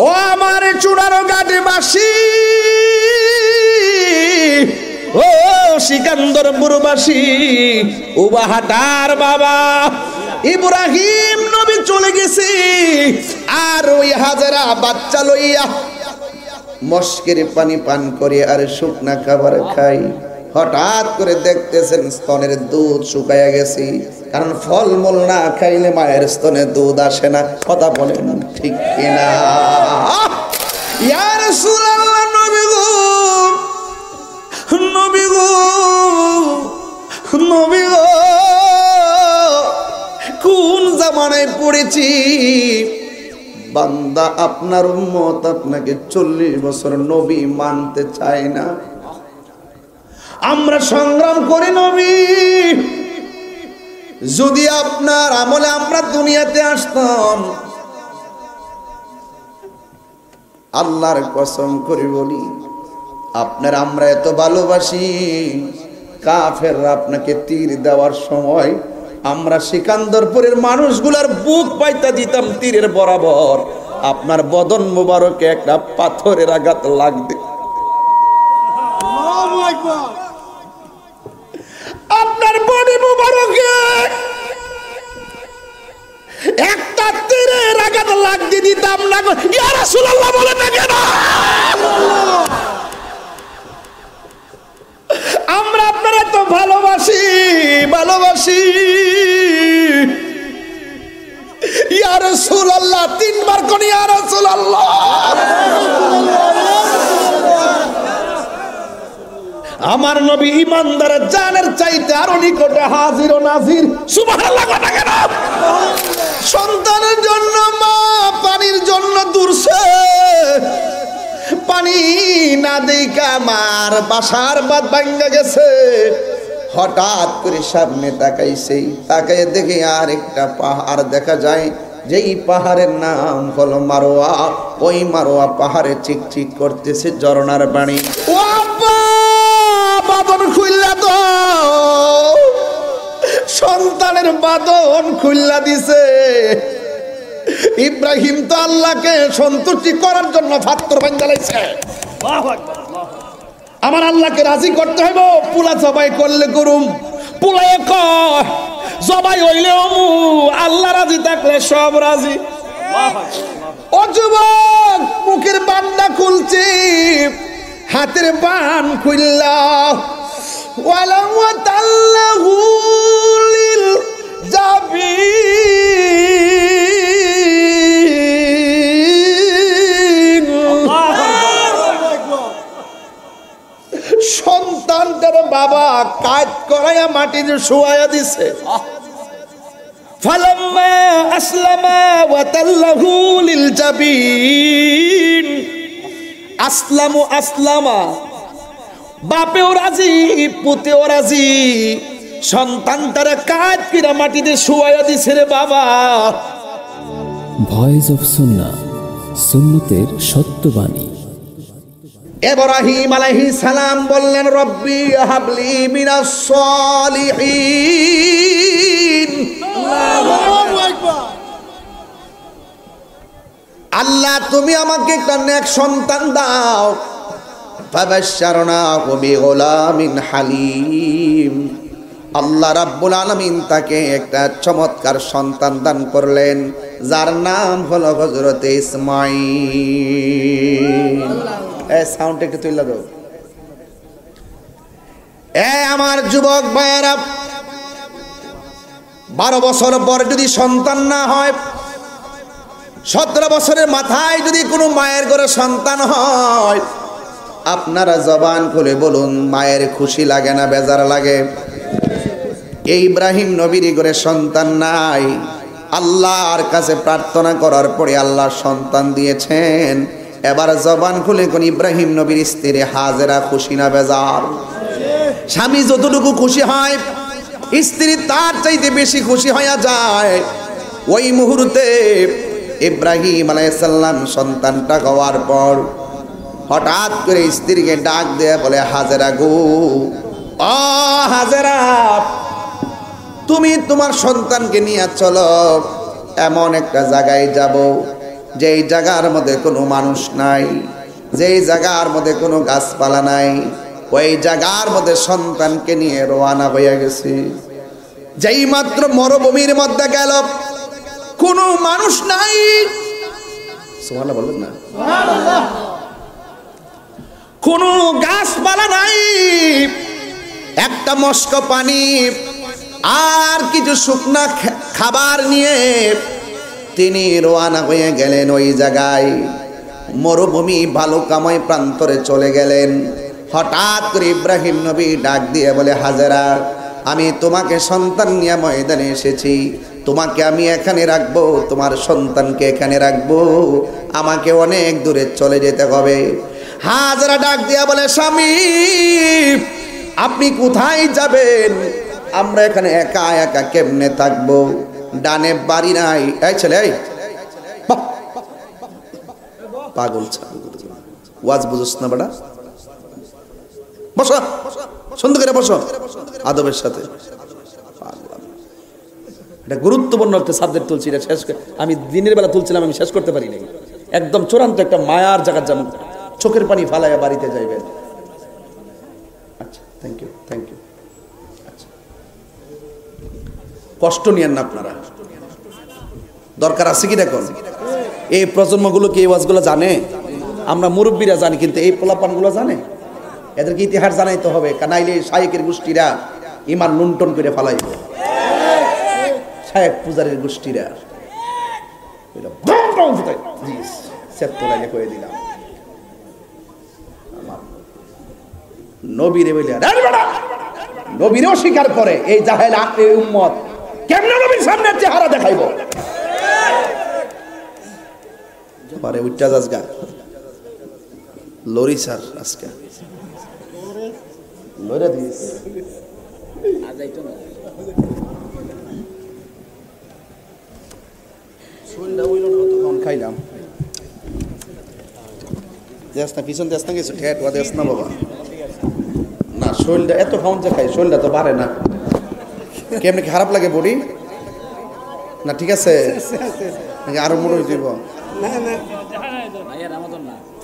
ও আমার চূড়ারো ঘাটবাসী, ও সিকান্দরপুরবাসী, উবাহাটার বাবা ইব্রাহিম নবী চলে গেছে, আর ওই হাজেরা বাচ্চা লইয়া মস্কের পানি পান করে আর শুকনা খাবার খাই। হঠাৎ করে দেখতেছেন স্তনের দুধ শুকাইয়া গেছে, কারণ ফলমূল না খাইলে মায়ের স্তনে দুধ আসে না। কথা বলেন ঠিক কিনা? ইয়া রাসূলুল্লাহ, নবী গো, নবী গো, নবী গো, কোন জামানায় পড়েছি? বান্দা আপনার উম্মত আপনাকে 40 বছর নবী মানতে চায় না। আমরা সংগ্রাম করি নবী, যদি আপনার আমলে আমরা দুনিয়াতে আসতাম, আল্লাহর কসম করে বলি আপনার আমরা এত ভালোবাসি, কাফেররা আপনাকে তীর দেওয়ার সময় আমরা সিকান্দরপুরের মানুষগুলার বুক পাইতা দিতাম তীরের বরাবর, আপনার বদন মুবারকে একটা পাথরের আঘাত লাগবে, আপনার বডি মুবারকে একটা তীরের আঘাত লাগতে দিতাম না। ইয়া রাসূলুল্লাহ বলেন না কেন? আমরা আপনার এত ভালোবাসি, ভালোবাসি। ইয়া রাসূলুল্লাহ, 3 বার কোন ইয়া রাসূলুল্লাহ। আমার নবী ইমানদার জানের চাইতে আরো নিকটে হাজির ও নাজির। সুবহানাল্লাহ কথা কেন? সন্তানের জন্য মা পানির জন্য দূরছে, পানি না দেখা আমার বাসার বাদ ভাঙ্গা গেছে। হঠাৎ করে সামনে তাকাইছে, তাকায় দেখে আর একটা পাহাড় দেখা যায়, যেই পাহাড়ের নাম হলো মারোয়া। ওই মারোয়া পাহাড়ে চিকচিক করতেছে ঝরনার পানি। ও আব্বা, বাদন খুললা তো, সন্তানের বাদন খুললা দিছে। ইব্রাহিম তো আল্লাহকে সন্তুষ্টি করার জন্য ফাত্তর বাঙ্গালাইছে। আমার আল্লাহকে রাজি করতে হইব, পুলা জবাই করলে করুম, পুলায় কয় জবাই হইলেও আল্লাহ রাজি থাকলে সব রাজি। ও যুবক, মুখের বান্ডা খুলছি, হাতের বান খুললা, ওয়ালা ওয়াতাল্লাহু লিল জাবিন। সন্তানটার বাবা কাজ করাইয়া মাটিতে শুয়াইয়া দিছে। ফালাম্মা আসলামা ওয়াতাল্লাহু লিল জাবিন। আসলামু আসলামা, বাপেও রাজি, পুতেও রাজি, সন্তানটারে কাজ কিরা মাটিতে শুয়াইয়া দিছে রে বাবা। ভয়েস অফ সুন্নাহ, সুন্নতের সত্যবাণী। ইব্রাহিম আলাইহিস সালাম বললেন, রব্বি হাবলি মিনাস সালিহিন। আল্লাহু আকবার। আল্লাহ তুমি আমাকে একটা নেক সন্তান দাও। ফাবাশশারনাহু বিগুলামিন হালিম। আল্লাহ রাব্বুল আলামিন তাকে একটা চমৎকার সন্তান দান করলেন, যার নাম হলো হযরত ইসমাঈল। সাউন্ড একটু তুলে দাও। আমার যুবক ভাইয়েরা, 12 বছর পর যদি সন্তান না হয়, 17 বছরের মাথায় যদি কোনো মায়ের ঘরে সন্তান হয়, আপনারা জবান খুলে বলুন, মায়ের খুশি লাগে না বেজার লাগে? এই ইব্রাহিম নবীর ঘরে সন্তান নাই, আল্লাহর কাছে প্রার্থনা করার পরে আল্লাহ সন্তান দিয়েছেন। এবার জবান খুলে কোন ইব্রাহিম নবীর স্ত্রী হাজেরা খুশি না বেজার? স্বামী যতটুকু খুশি হয়, স্ত্রী তার চাইতে বেশি খুশি হয়ে যায়। ওই মুহূর্তে ইব্রাহিম আলাইহিস সালাম সন্তানটা হওয়ার পর হঠাৎ করে স্ত্রীকে ডাক দিয়ে বলে, হাজেরা গো, ও হাজেরা, তুমি তোমার সন্তানকে নিয়ে চলো, এমন একটা জায়গায় যাব যেই জায়গার মধ্যে কোনো মানুষ নাই, যেই জায়গার মধ্যে কোনো গাছপালা নাই, ওই জায়গার মধ্যে সন্তানকে নিয়ে রওনা হয়ে গেছি। যেই মাত্র মরুভূমির মধ্যে গেল, কোনো মানুষ নাই। সুবহানাল্লাহ বলবেন না? কোনো গাছপালা নাই, একটা মস্ক পানি আর কিছু শুকনা খাবার নিয়ে তিনি রওনা হয়ে গেলেন ওই জায়গায়। মরুভূমি বালুকাময় প্রান্তরে চলে গেলেন। হঠাৎ করে ইব্রাহিম নবী ডাক দিয়ে বলে, হাজেরা, আমি তোমাকে সন্তান নিয়ে ময়দানে এসেছি, তোমাকে আমি এখানে রাখবো, তোমার সন্তানকে এখানে রাখবো, আমাকে অনেক দূরে চলে যেতে হবে। হাজেরা ডাক দিয়া বলে, স্বামী আপনি কোথায় যাবেন? আমরা এখানে একা একা কেমনে থাকবো? ডানে বাড়ি নাই। এই ছেলে, এই পাগল ওয়াজ বুঝছ না বেটা? বসো, সুন্দর করে বসো আদবের সাথে। এটা গুরুত্বপূর্ণ একটা সাবজেক্ট তুলছি, এটা শেষ আমি দিনের বেলা তুলছিলাম, আমি শেষ করতে পারি নাই। একদম চূড়ান্ত একটা মায়ার জায়গা, যেমন চোখের পানি ফালাইয়া বাড়িতে যাইবেন। আচ্ছা, থ্যাংক ইউ, থ্যাংক ইউ। আচ্ছা, কষ্ট নিয়েন না আপনারা, দরকার আছে কি দেখুন। এই প্রজন্মগুলো কি এই ওয়াজগুলো জানে? আমরা মুরব্বীরা জানি, কিন্তু এই পোলাপানগুলো জানে? এদেরকে ইতিহাস জানাইতে হবে, কানাইলে শায়েকের গোষ্ঠীরা ইমান লুণ্ঠন করে ফেলাইব। শায়েক পূজারের গোষ্ঠীরা করে দিলাম নবীরে বলে, নবীরে অস্বীকার করে এই জাহেল আকলের উম্মত কেমনে নবীর সামনে চেহারা দেখাইব? পারে উচ্চা আজগা লরি স্যার আজকে লইরা দিস আজাইতো না শুনলা ওইলো তো কোন খাইলাম দেস না পিছন দেস না কিছু ঠেট ওয়া দেস না বাবা না। শরীরটা এত খাউন যে খাই, শরীরটা তো বাড়ে না। কেমনে খারাপ লাগে বডি না? ঠিক আছে, আরো মোড় হয়ে যাব না না।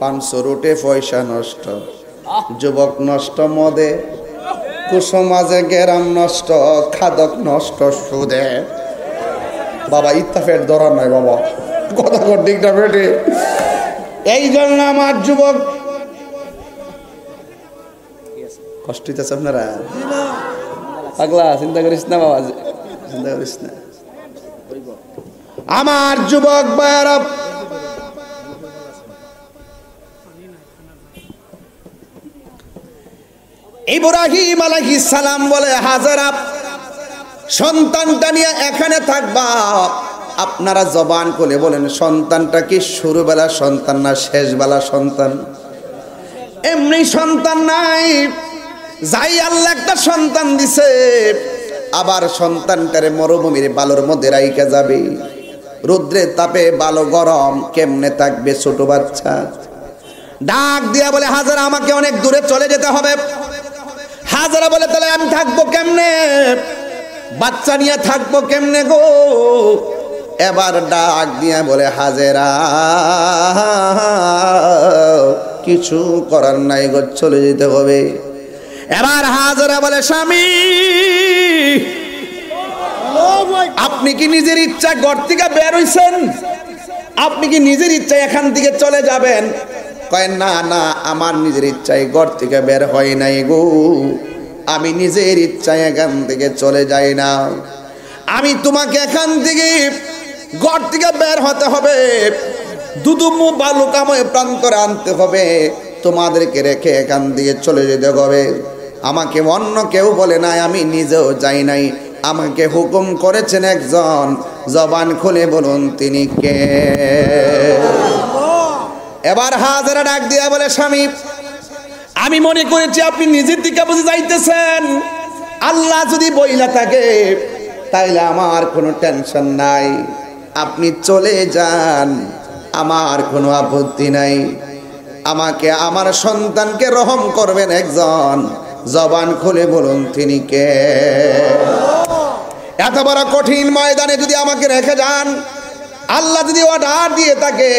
500 রুটে পয়সা নষ্ট, যুবক নষ্ট মদে, কুসমাজে গেরাম নষ্ট, খাদক নষ্ট সুদে। বাবা ইত্তাফের ধরার নয় বাবা, কথা কর দিকটা বেটে। এই জন্য আমার যুবক কষ্ট হইতেছে আপনারা, পাগলা চিন্তা করিস না বাবা, চিন্তা করিস না। আমার যুবক ভাইয়েরা, ইব্রাহিম আলাইহিস সালাম বলে, হাজেরা সন্তানটা নিয়ে এখানে থাকবা। আপনারা জবান খুলে বলেন, সন্তানটা কি শুরুবেলা সন্তান না শেষবেলা সন্তান? এমনি সন্তান নাই, যাই আল্লাহ একটা সন্তান দিছে, আবার সন্তানটারে মরুভূমির বালুর মধ্যে রাইখা যাবে। রৌদ্রে তাপে বালু গরম, কেমনে থাকবে ছোট বাচ্চা? ডাক দিয়া বলে, হাজেরা আমাকে অনেক দূরে চলে যেতে হবে। হাজেরা বলে, তাহলে আমি থাকবো কেমনে? বাচ্চা নিয়ে থাকবো কেমনে গো? এবার ডাক দিয়া বলে, হাজেরা কিছু করার নাই গো, চলে যেতে হবে। এবার হাজেরা বলে, স্বামী আপনি কি নিজের ইচ্ছা ঘর থেকে বের হইছেন? আপনি কি নিজের ইচ্ছায় এখান থেকে চলে যাবেন? কয় না না, আমার নিজের ইচ্ছায় ঘর থেকে বের হয় নাই গো, আমি নিজের ইচ্ছায় এখান থেকে চলে যাই না। আমি তোমাকে এখান থেকে ঘর থেকে বের হতে হবে, দুদুমু বালুকাময় প্রান্তরে আনতে হবে, তোমাদেরকে রেখে এখান থেকে চলে যেতে হবে। আমাকে অন্য কেউ বলে নাই, আমি নিজেও যাই নাই, আমাকে হুকুম করেছেন একজন। জবান খুলে বলুন তিনি কে? এবার হাজেরা ডাক দিয়া বলে, স্বামী আমি মনে করেছি আপনি নিজের দিকে বুঝে যাইতেছেন। আল্লাহ যদি বইলা থাকে তাইলে আমার কোনো টেনশন নাই, আপনি চলে যান, আমার কোনো আপত্তি নাই। আমাকে আমার সন্তানকে রহম করবেন একজন। জবান খুলে বলুন তিনি কে? এত বড় কঠিন ময়দানে যদি আমাকে রেখে যান, আল্লাহ যদি অর্ডার দিয়ে থাকে,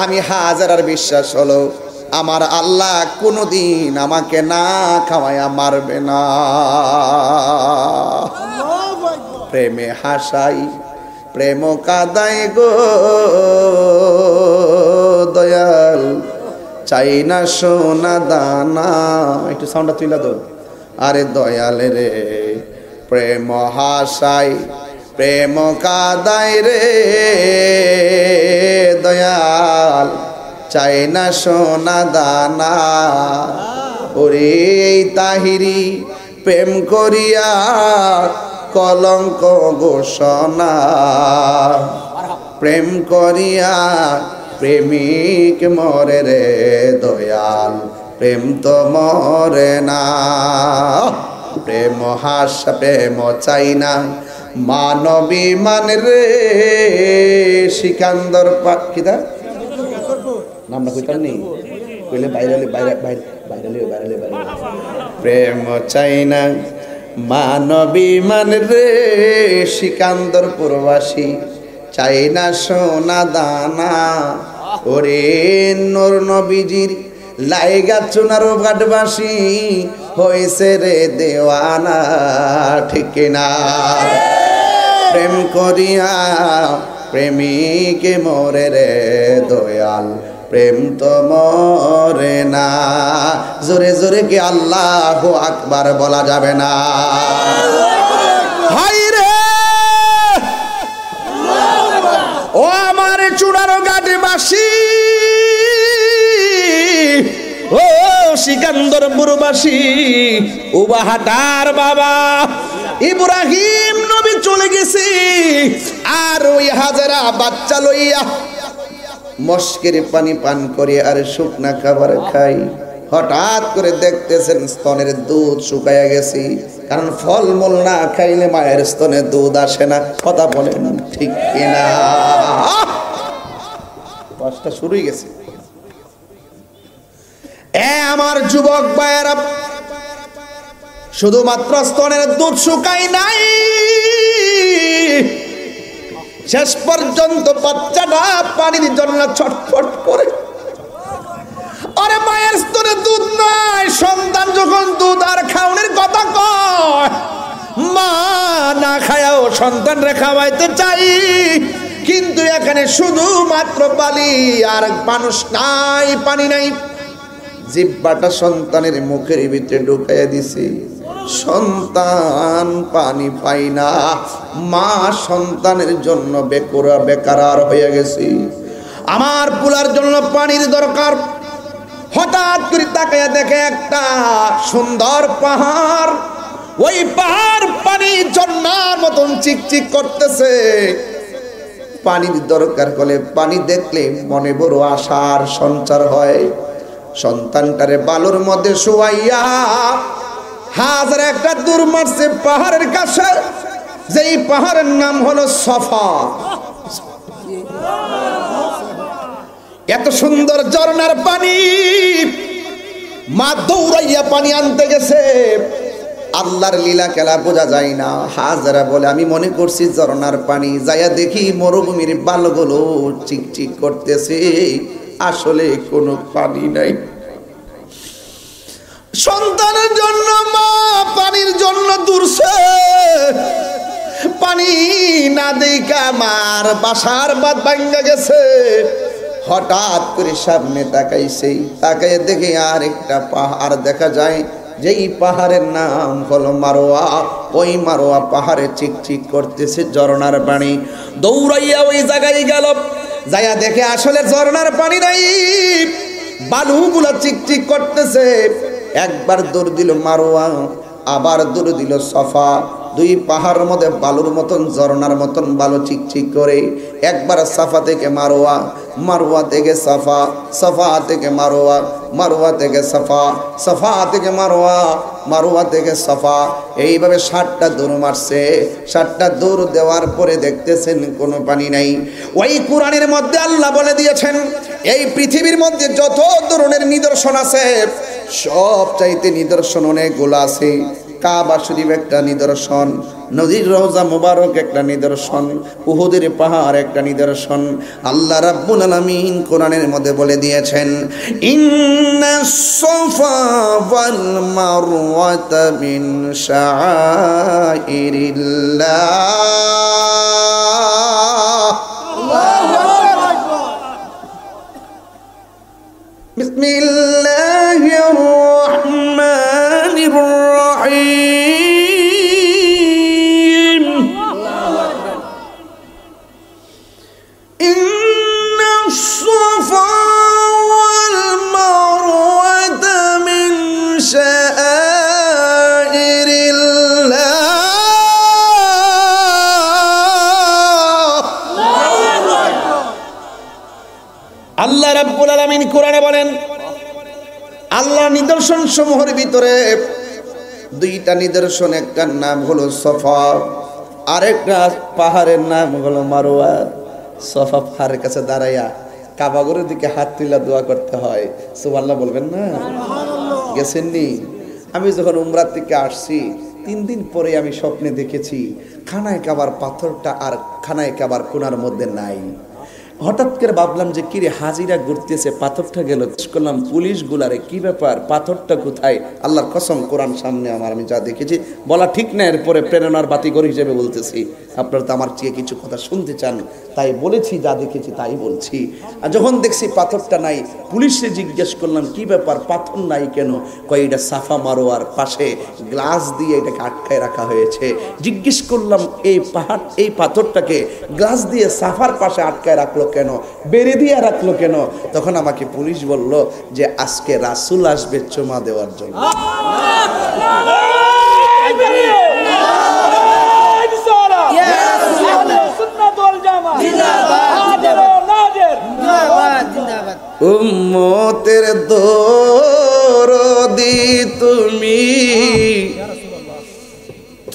আমি হাজার বিশ্বাস হলো আমার আল্লাহ কোনোদিন আমাকে না খাওয়ায়া মারবে না। প্রেমে হাসাই প্রেম কাদাই গো দয়াল, চাই না সোনা দানা। একটু সাউন্ডটা তুইলা দাও। আরে দয়াল রে প্রেম হাসাই প্রেম কাদাই রে দয়াল, চাই না সোনা দানা। ওরে এই তাহিরি প্রেম করিয়া কলঙ্ক ঘোষণা, প্রেম করিয়া প্রেমিক মরে রে দয়াল, প্রেম তো মরে না। প্রেম হাসা প্রেম চাই না মানবী মান রে, সিকান্দর কিতা নামটা কইতাম নি, কইলে বাইরে প্রেম চাই না মানবী মান রে, সিকান্দর প্রবাসী চাই না সোনা দানা। ওরে নূর নবীজির লাইগা চুনার ঘাটবাসী হয়েছে রে দেওয়ানা, ঠিক না? প্রেম করিয়া প্রেমিকে মরে রে দয়াল, প্রেম তো মরে না। জোরে জোরে কি আল্লাহু আকবার বলা যাবে না? হাই রে ও আমার চুনার ঘাটবাসী, ও সিকান্দরপুরবাসী, উবাহাটার বাবা ইব্রাহিম নবী চলে গেছে, আর ওই হাজেরা বাচ্চা লইয়া মস্কের পানি পান করে আর শুকনা খাবার খাই। হঠাৎ করে দেখতেছেন স্তনের দুধ শুকাইয়া গেছে, কারণ ফলমূল না খাইলে মায়ের স্তনে দুধ আসে না। কথা বলেন ঠিক কিনা? কষ্ট শুরু হয়ে গেছে। আমার যুবক ভাইয়েরা, শুধুমাত্র স্তনের দুধ শুকাই নাই, শেষ পর্যন্ত বাচ্চাটা পানির জন্য ছটফট করে। আরে মায়ের স্তনে দুধ নাই, সন্তান যখন দুধ আর খাওয়ানোর কথা কয়, মা না খায়াও সন্তান রে খাওয়াইতে চাই, কিন্তু এখানে শুধুমাত্র বালি আর মানুষ নাই, পানি নাই। জিহ্বাটা সন্তানের মুখের ভিতরে ঢুকাইয়া দিছে, সন্তান পানি পাই না, মা সন্তানের জন্য বেকার হয়ে গেছে। আমার পুলার জন্য পানির দরকার। হঠাৎ করে তাকাইয়া দেখে একটা সুন্দর পাহাড়, ওই পাহাড় পানি ঝর্ণার মতন চিকচিক করতেছে। পানির দরকার হলে পানি দেখলে মনে বড় আশার সঞ্চার হয়। সন্তানটারে বালুর মধ্যে শুয়াইয়া হাজার একটা দূর মারছে পাহাড়ের কাছে, যেই পাহাড়ের নাম হলো সফা। এত সুন্দর ঝর্ণার পানি, মা দৌড়াইয়া পানি আনতে গেছে। আল্লাহর লীলা খেলা বোঝা যায় না। হাজারা বলে আমি মনে করছি ঝর্ণার পানি, যাইয়া দেখি মরুভূমির বালুগুলো চিকচিক করতেছে, আসলে কোনো পানি নাই। সন্তানের জন্য মা পানির জন্য দূরছে, পানি না দেখা মার বাসার বাদ ভাঙ্গা গেছে। হঠাৎ করে সামনে তাকাইছে, তাকাইয়ে দেখে আর একটা পাহাড় দেখা যায়, যেই পাহাড়ের নাম হলো মারোয়া। ওই মারোয়া পাহাড়ে চিকচিক করতেছে ঝর্ণার পানি। দৌড়াইয়া ওই জায়গায় গেল, যাইয়া দেখে আসলে ঝর্ণার পানি নাই, বালুগুলা চিকচিক করতেছে। একবার দৌড় দিল মারোয়া, আবার দৌড় দিল সফা। দুই পাহাড়ের মধ্যে বালুর মতন ঝর্ণার মতন বালু চিকচিক করে। একবার সাফা থেকে মারোয়া, মারোয়া থেকে সাফা, সাফা থেকে মারোয়া, মারোয়া থেকে সাফা, সাফা থেকে মারোয়া, মারোয়া থেকে সাফা। এইভাবে 7টা দৌড় মারছে। 7টা দৌড় দেওয়ার পরে দেখতেছেন কোনো পানি নাই। ওই কোরআনের মধ্যে আল্লাহ বলে দিয়েছেন, এই পৃথিবীর মধ্যে যত ধরনের নিদর্শন আছে, সব চাইতে নিদর্শন অনেকগুলো আছে। কাবা শরীফ একটা নিদর্শন, নদীর রওজা মুবারক একটা নিদর্শন, উহুদের পাহাড় একটা নিদর্শন। আল্লাহ রাব্বুল আলামিন কোরআনের মধ্যে বলে দিয়েছেন, ইন্নাস সাফা ওয়াল মারওয়াতা মিন শাআইরিল্লাহ। বিসমিল্লাহির রহমানির রহিম। ইন্নাস সাফা ওয়াল মারওয়াতা মিন শাআইরিল্লাহ। আল্লাহ রাব্বুল আলামিন কোরআনে বলেন, আল্লাহ নিদর্শন সমূহের ভিতরে দুইটা নিদর্শন, একটার নাম হলো সফা, আরেকটা পাহাড়ের নাম হলো মারওয়া। সফা পাহাড়ের কাছে দাঁড়াইয়া কাবাগরের দিকে হাত তুলে দোয়া করতে হয়। সুবহানাল্লাহ বলবেন না? গেছেননি? আমি যখন উমরা থেকে আসছি 3 দিন পরে আমি স্বপ্নে দেখেছি খানায় কাবার পাথরটা আর খানায় কাবার কোনার মধ্যে নাই। হঠাৎ করে ভাবলাম যে কিরে হাজিরা ঘুরতেছে, পাথরটা গেল। করলাম পুলিশ গুলারে, কি ব্যাপার, পাথরটা কোথায়? আল্লাহর কসম কোরআন সামনে আমার, আমি যা দেখেছি বলা ঠিক না, এরপরে প্রেরণার বাতিঘর হিসেবে বলতেছি। আপনারা তো আমার চেয়ে কিছু কথা শুনতে চান, তাই বলেছি, যা দেখেছি তাই বলছি। আর যখন দেখছি পাথরটা নাই, পুলিশে জিজ্ঞেস করলাম কি ব্যাপার, পাথর নাই কেন? কয় এটা সাফা মারোয়ার পাশে গ্লাস দিয়ে এটাকে আটকায় রাখা হয়েছে। জিজ্ঞেস করলাম এই পাহাড়, এই পাথরটাকে গ্লাস দিয়ে সাফার পাশে আটকায় রাখলো কেন, বেড়ে দিয়ে রাখলো কেন? তখন আমাকে পুলিশ বলল যে আজকে রাসূল আসবে চুমা দেওয়ার জন্য। উম্মতের দরদি তুমি,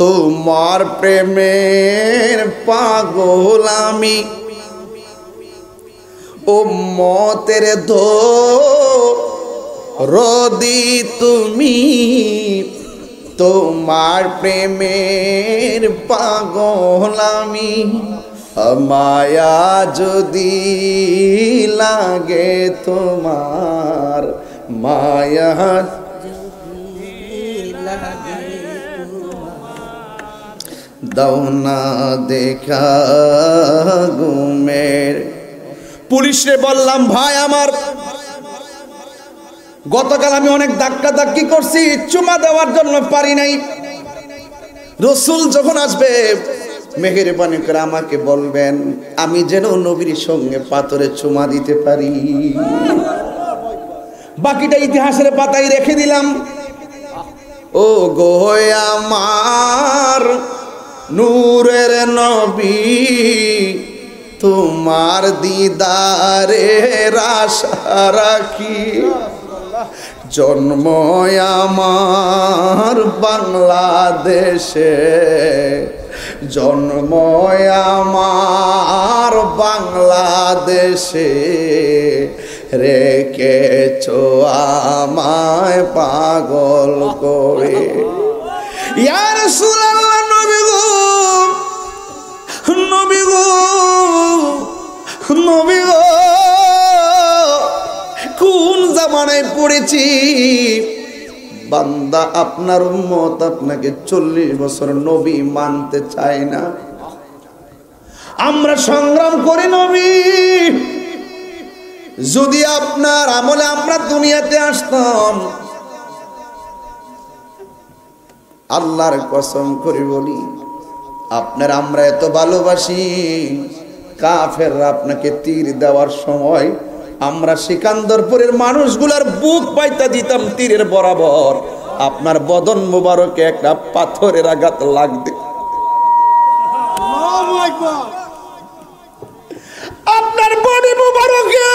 তোমার প্রেমের পাগল আমি। উম্মতের দরদি তুমি, তোমার প্রেমের পাগল আমি। মায়া যদি লাগে তোমার, মায়া দাও না দেখা ঘুমের। পুলিশে বললাম ভাই আমার, গতকাল আমি অনেক ধাক্কা ধাক্কি করছি, চুমা দেওয়ার জন্য পারি নাই। রসুল যখন আসবে মেহেরবানি করে আমাকে বলবেন, আমি যেন নবীর সঙ্গে পাথরে চুমা দিতে পারি। বাকিটা ইতিহাসের পাতায় রেখে দিলাম। ও গো আমার নূরের নবী, তোমার দিদারের আশা রাখি। জন্ম আমার বাংলাদেশে, জন্ম আমার বাংলাদেশে, রেখেছো আমায় পাগল করে। ইয়া রাসূলুল্লাহ, নবী গো, নবী গো, নবী গো, কোন জামানায় পড়েছি বান্দা আপনার উম্মত আপনাকে 40 বছর নবী মানতে চায় না। আমরা সংগ্রাম করি নবী, যদি আপনার আমলে আমরা দুনিয়াতে আসতাম, আল্লাহর কসম করে বলি আপনার আমরা এত ভালোবাসি, কাফেররা আপনাকে তীর দেওয়ার সময় আমরা সিকান্দরপুরের মানুষগুলার বুক পাইতা দিতাম তীরের বরাবর, আপনার বদন মুবারকে একটা পাথরের আঘাত লাগবে। আপনার বডি মুবারকে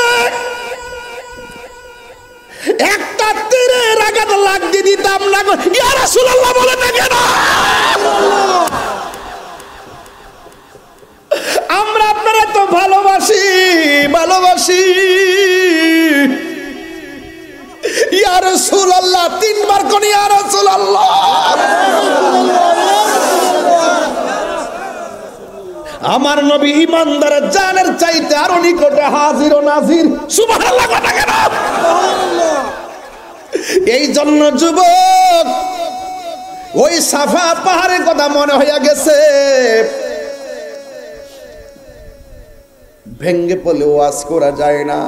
একটা তীরের আঘাত লাগতে দিতাম না। ইয়া রাসূলুল্লাহ বলেন না কেন? আমরা আপনার এত ভালোবাসি, ভালোবাসি। ইয়া রাসূলুল্লাহ 3 বার কোন ইয়া রাসূলুল্লাহ। আমার নবী ইমানদারের জানের চাইতে আরো নিকটে হাজির ও নাজির। সুবহানাল্লাহ কথা কেন? এই জন্য যুবক ওই সাফা পাহাড়ের কথা মনে হইয়া গেছে, ভেঙ্গে পড়লে ওয়াজ করা যায় না,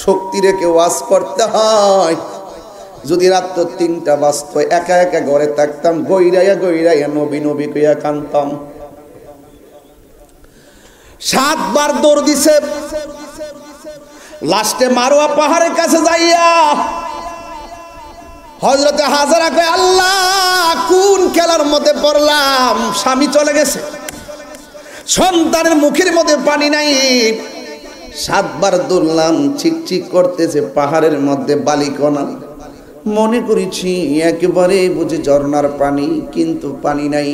শক্তি রেখে ওয়াজ করতে হয়। যদি রাত 3টা বাজতো একা একা ঘরে থাকতাম, গইরাইয়া গইরাইয়া নবী নবী কইয়া কানতাম। 7 বার দৌড় দিছে, লাস্টে মারোয়া পাহাড়ের কাছে যাইয়া হযরতে হাজরা কয়, আল্লাহ কোন খেলার মধ্যে পড়লাম, স্বামী চলে গেছে, সন্তানের মুখের মধ্যে পানি নাই, 7 বার দৌড়লাম, চিকচিক করতেছে পাহাড়ের মধ্যে বালিকণা, মনে করেছি একেবারে বুঝি ঝর্ণার পানি, কিন্তু পানি নাই।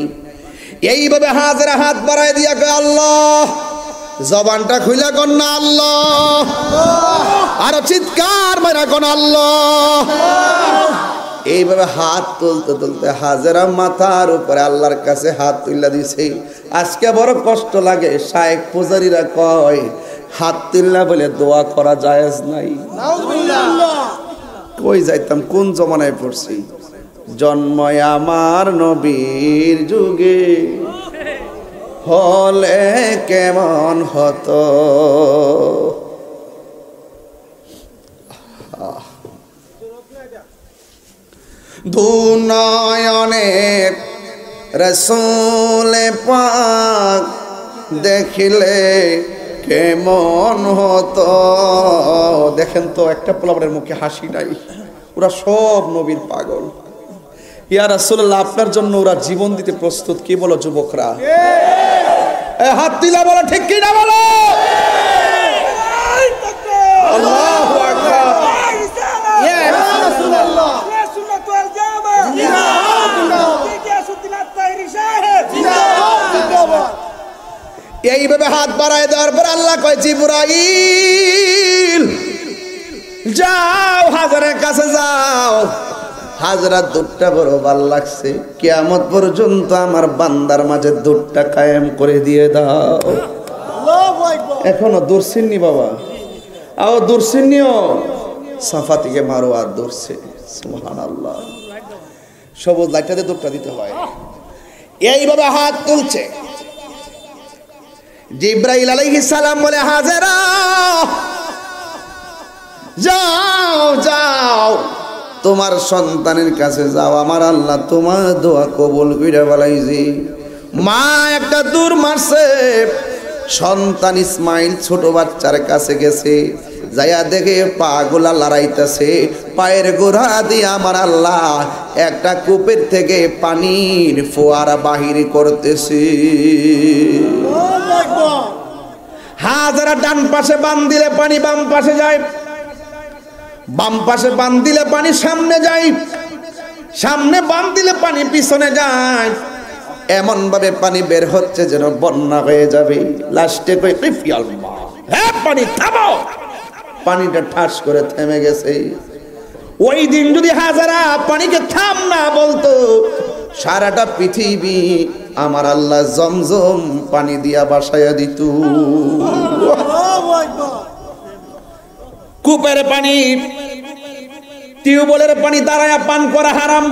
এইভাবে হাজরা হাত বাড়ায় দিয়া কয়, আল্লাহ, জবানটা খুইলা কোন না আল্লাহ, আর চিৎকার মারা কোন আল্লাহ। এইভাবে হাত তুলতে তুলতে হাজরা মাথার উপরে আল্লাহর কাছে হাত তুলে দিছে। আজকে বড় কষ্ট লাগে, শায়েখ পূজারীরা কয় হাত তুললা বলে দোয়া করা জায়েজ নাই। কই যাইতাম, কোন জমানায় পড়ছি। জন্ময় আমার নবীর যুগে হলে কেমন হতো, দুনয়নে রাসূল পাক দেখিলে কেমন হতো। দেখেন তো, একটা পোলাপানের মুখে হাসি নাই, ওরা সব নবীর পাগল। ইয়া রাসূলুল্লাহ, আপনার জন্য ওরা জীবন দিতে প্রস্তুত। কি বলো যুবকরা? হাত দিলা বলো, ঠিক কি না বলো? আল্লাহু আকবার। ইয়া রাসূলুল্লাহ, ইয়া সুন্নাত ওয়াল জামাত, এইভাবে হাত বাড়ায় দেওয়ার পর আল্লাহ কয়, জিবরাইল যাও, হাজরার কাছে যাও। হাজরার দুধটা বড় ভাল লাগছে, কিয়ামত পর্যন্ত আমার বান্দার মাঝে দুধটা কায়েম করে দিয়ে দাও। এখনো দূরছিননি বাবা, আও দূরছিননিও, সাফা থেকে মারোয়া দূরছে। সুবহানাল্লাহ, সবুজ লাইটটাতে দুধটা দিতে হয়। এইভাবে হাত তুলছে। জিবরাইল আলাইহিস সালাম বলে, হাজেরা যাও যাও, তোমার সন্তানের কাছে যাও, আমার আল্লাহ তোমার দোয়া কবুল কইরা বলাইছি। মা একটা দূর মারছে, সন্তান ইসমাইল ছোট বাচ্চার কাছে গেছে, যাইয়া দেখে পা গুলা লড়াইতেছে, পায়ের গোড়া দিয়ে আমার আল্লাহ একটা কূপের থেকে পানির ফোয়ারা বাহির করতেছে। হাজারা ডান পাশে বান দিলে পানি বাম পাশে যায়, বাম পাশে বান দিলে পানি সামনে যায়, সামনে বান দিলে পানি পিছনে যায়, এমন ভাবে পানি বের হচ্ছে যেন বন্যা হয়ে যাবে। লাস্টে কই কিফিয়াল মা, হ্যাঁ পানি থামো। পানিটা ঠাস করে থেমে গেছে। ওই দিন যদি হাজারা পানিকে থাম না বলতো, সারাটা পৃথিবী আমার আল্লাহ জমজম পানি দিয়া বাসায়া দিত। কূপের পানি, টিউবওয়েলের পানি দাঁড়ায়া পান করা হারাম,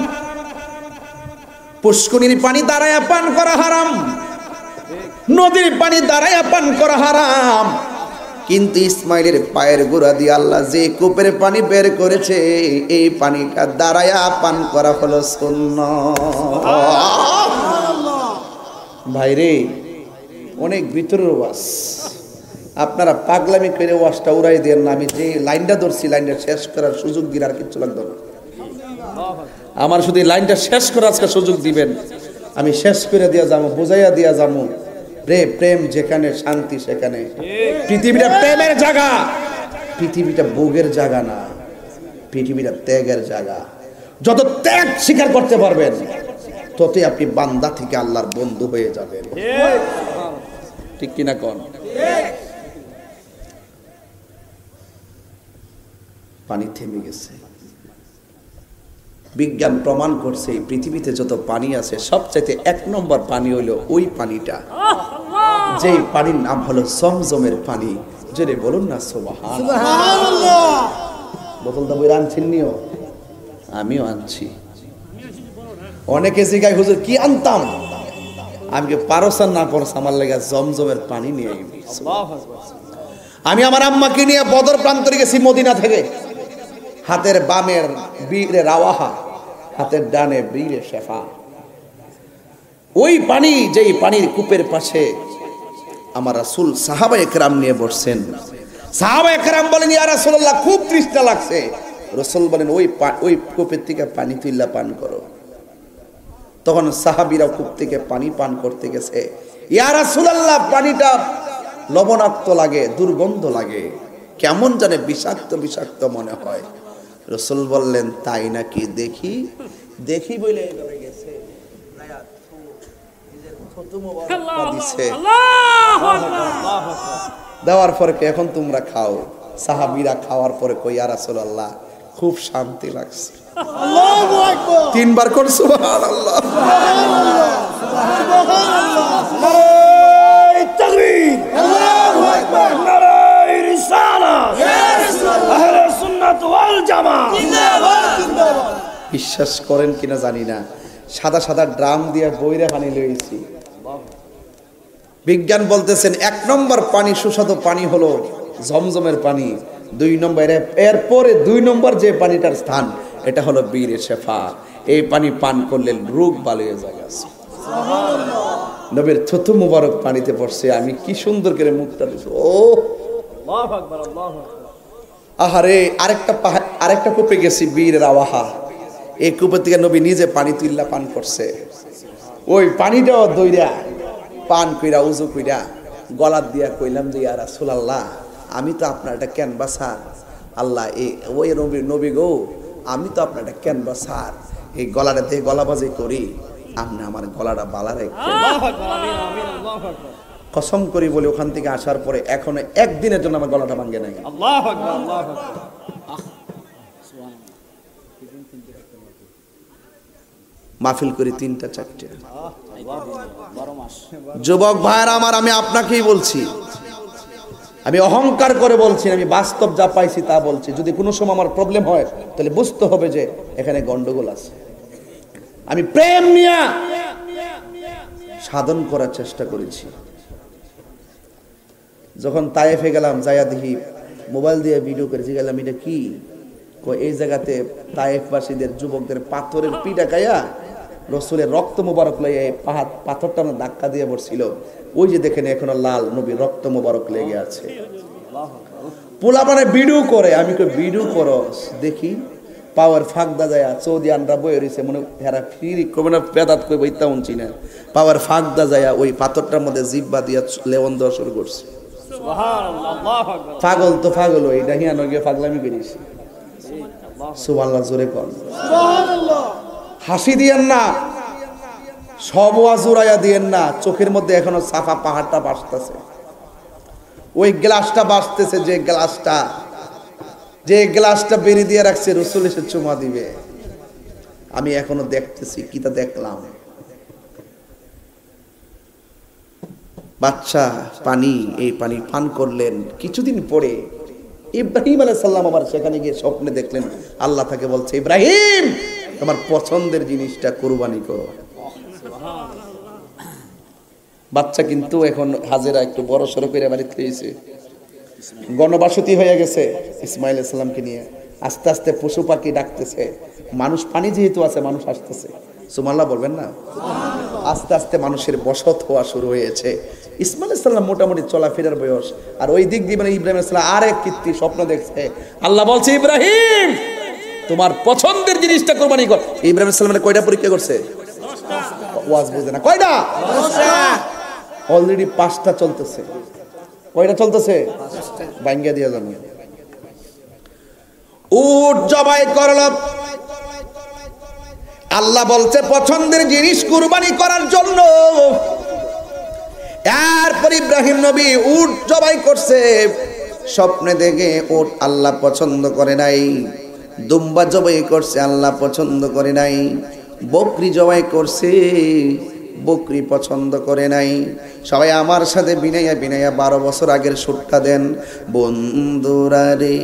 পুষ্করিণীর পানি দাঁড়ায়া পান করা হারাম, নদীর পানি দাঁড়ায়া পান করা হারাম। কিন্তু ইসমাইলের পায়ের গোড়া দিয়ে আল্লাহ যে কূপের পানি বের করেছে, এই পানিটা দাঁড়ায়া পান করা হলো সুন্নাত। ভাইরে, অনেক ভিতরের ওয়াজ, আপনারা পাগলামি করে ওয়াজটা উড়াই দেন না। আমি যে লাইনটা ধরছি, লাইনটা শেষ করার সুযোগ দিন, আর কিচ্ছু লাগবে না। আমার শুধু লাইনটা শেষ করার আজকে সুযোগ দিবেন, আমি শেষ করে দিয়া যাবো, বুঝাইয়া দিয়া যাবো। রে প্রেম যেখানে, শান্তি সেখানে। পৃথিবীটা প্রেমের জায়গা, পৃথিবীটা ভোগের জায়গা না, পৃথিবীটা ত্যাগের জায়গা। যত ত্যাগ স্বীকার করতে পারবেন, ততই আপনি বান্দা থেকে আল্লাহর বন্ধু হয়ে যাবেন। ঠিক কিনা কোন? পানি থেমে গেছে। বিজ্ঞান প্রমাণ করছে এই পৃথিবীতে যত পানি আছে সবচাইতে 1 নম্বর পানি হলো ওই পানিটা, যেই পানির নাম হলো জমজমের পানি। জোরে বলুন না সুবহানাল্লাহ। বোতলটা বই আনছেন নিও, আমিও আনছি। অনেকে জিজ্ঞাসা হুজুর কি আনতাম, আমি কি পারসান না পারস আমার লাগা জমজমের পানি নিয়ে আইবি। আমি আমার আম্মাকে নিয়ে বদর প্রান্তরে গেছি মদিনা থেকে। হাতের বামের বীরে রাওয়াহা, হাতের ডানে বীরে শেফা। ওই পানি, যেই পানির কূপের পাশে আমার রাসূল সাহাবায়ে কেরাম নিয়ে বসছেন। সাহাবায়ে কেরাম বলেন ইয়া রাসূলুল্লাহ খুব তৃষ্ণা লাগছে। রাসূল বলেন ওই কূপের থেকে পানি তুইলা পান করো। তখন সাহাবীরা কূপ থেকে পানি পান করতে গেছে। ইয়া রাসূলুল্লাহ পানিটা লবণাক্ত লাগে, দুর্গন্ধ লাগে, কেমন জানে বিষাক্ত বিষাক্ত মনে হয়। রাসূল বললেন তাই নাকি, দেখি দেখি বলে গেছে দেওয়ার পরে এখন তোমরা খাও। সাহাবীরা খাওয়ার পরে কই ইয়া রাসূলুল্লাহ খুব শান্তি লাগছে। আল্লাহু আকবার, 3 বার করে সুবহানাল্লাহ। নারায়ে তাকবীর, আল্লাহু আকবার, নারায়ে রিসালাত, আহলে সুন্নাত ওয়াল জামাত জিন্দাবাদ জিন্দাবাদ। বিশ্বাস করেন কিনা জানি না, সাদা সাদা ড্রাম দিয়ে বইরে পানি লইছি। বিজ্ঞান বলতেছেন 1 নম্বর পানি, সুস্বাদু পানি হলো জমজমের পানি। 2 নম্বর, এরপরে 2 নম্বর যে পানিটার স্থান এটা হলো বীরে শেফা। এই পানি পান করলে রোগ ভালো হয়ে যায়। সুবহানাল্লাহ। নবীর থুতু মুবারক পানিতে পড়ছে, আমি কি সুন্দর করে মুখটা দিছি। ও আল্লাহু আকবার, আল্লাহু আকবার। আহারে আরেকটা কূপে গেছি বীরে রাওয়াহা। এই কূপের থেকে নবী নিজে পানি তুইল্লা পান করছে। ওই পানিটাও দইরা পান কইরা উজু কইরা গলা দিয়া কইলাম যে ইয়া রাসূলুল্লাহ আমি তো আপনার একটা ক্যানভাসার। আল্লাহ ওই নবী গো, আমি তো আপনার একটা ক্যানভাসার। এই গলাটা দিয়ে গলাবাজি করি, আপনি আমার গলাটা বালা রাখেন। কসম করি বলে ওখান থেকে আসার পরে এখনো একদিনের জন্য আমার গলাটা ভাঙে নাই। আল্লাহু আকবার, আল্লাহু আকবার। মাহফিল করি 3টা 4টে। যুবক ভাইরা আমার, আমি আপনাকেই বলছি, আমি অহংকার করে বলছি, আমি বাস্তব যা পাইছি তা বলছি। যদি কোনো সময় আমার প্রবলেম হয় তাহলে বুঝতে হবে যে এখানে গন্ডগোল আছে। আমি প্রেম নিয়ে সাধন করার চেষ্টা করেছি। যখন তায়েফে গেলাম, যাইয়া দেখি মোবাইল দিয়ে ভিডিও করে গেলাম এটা কি, এই জায়গাতে তায়েফবাসীদের যুবকদের পাথরের পিঠা খাইয়া রসুলের রক্ত মুবারক লইয়া পাথরটা ধাক্কা দিয়ে পড়ছিল। ওই যে দেখেন এখনো লাল নবী রক্ত মুবারক লেগে আছে। পোলা মানে ভিডিও করে, আমি কই ভিডিও করো দেখি। পাওয়ার ফাঁক দা যায় চৌদিয়ানরা বয়ে রয়েছে, মনে হেরা ফিরি কবে না বেদাত কই বইতা উনছি না। পাওয়ার ফাঁক দা যায় ওই পাথরটার মধ্যে জিব্বা দিয়া লেবন দেওয়া শুরু করছে। পাগল তো পাগল, এটা হিয়ানো গিয়ে পাগলামি করিস। সুবহানাল্লাহ, জোরে কর সুবহানাল্লাহ। হাসি দিয়েন না, সব ওয়াজ উড়াইয়া দিয়েন না। চোখের মধ্যে এখনো সাফা পাহাড়টা ভাসতেছে, ওই গ্লাসটা ভাসতেছে, যে গ্লাসটা বেরি দিয়ে রাখছে রাসূল এসে চুমা দিবে। আমি এখনো দেখতেছি, কিটা দেখলাম। বাচ্চা পানি, এই পানি পান করলেন। কিছুদিন পরে ইব্রাহিম আলাইহিস সালাম আবার সেখানে গিয়ে স্বপ্নে দেখলেন আল্লাহ তাকে বলছে, ইব্রাহিম তোমার পছন্দের জিনিসটা কুরবানি করো। বাচ্চা কিন্তু এখন হাজেরা একটু বড় সড়ো করে বাড়িতে গেছে, গণবাসতি হয়ে গেছে ইসমাইল আলাইহিস সালামকে নিয়ে। আস্তে আস্তে পশু পাখি ডাকতেছে, মানুষ পানি যেহেতু আছে মানুষ আসতেছে। সুবহানাল্লাহ বলবেন না? আস্তে আস্তে মানুষের বসত হওয়া শুরু হয়েছে। ইসমাইল আলাইহিস সালাম মোটামুটি চলাফেরার বয়স, আর ওই দিক দিয়ে মানে ইব্রাহিম আলাইহিস সালাম আরেক কীর্তি স্বপ্ন দেখছে। আল্লাহ বলছে, ইব্রাহিম তোমার পছন্দের জিনিসটা কুরবানি কর। ইব্রাহিম আলাইহিস সালাম কয়টা পরীক্ষা করছে? 10টা। ওয়াজ বুঝে না, কয়টা? 10টা। অলরেডি 5টা চলতেছে। কয়টা চলতেছে? 5টা। ভাঙ্গিয়া দিয়া জানো। উট জবাই করল। আল্লাহ বলছে পছন্দের জিনিস কুরবানি করার জন্য। এরপর ইব্রাহিম নবী উট জবাই করছে। স্বপ্নে দেখে উট আল্লাহ পছন্দ করে নাই, দুম্বা জবাই করছে, আল্লাহ পছন্দ করে নাই। বকরি জবাই করছে, বকরি পছন্দ করে নাই। সবাই আমার সাথে বিনাইয়া বিনাইয়া 12 বছর আগের সুরটা দেন। বন্ধুরা রে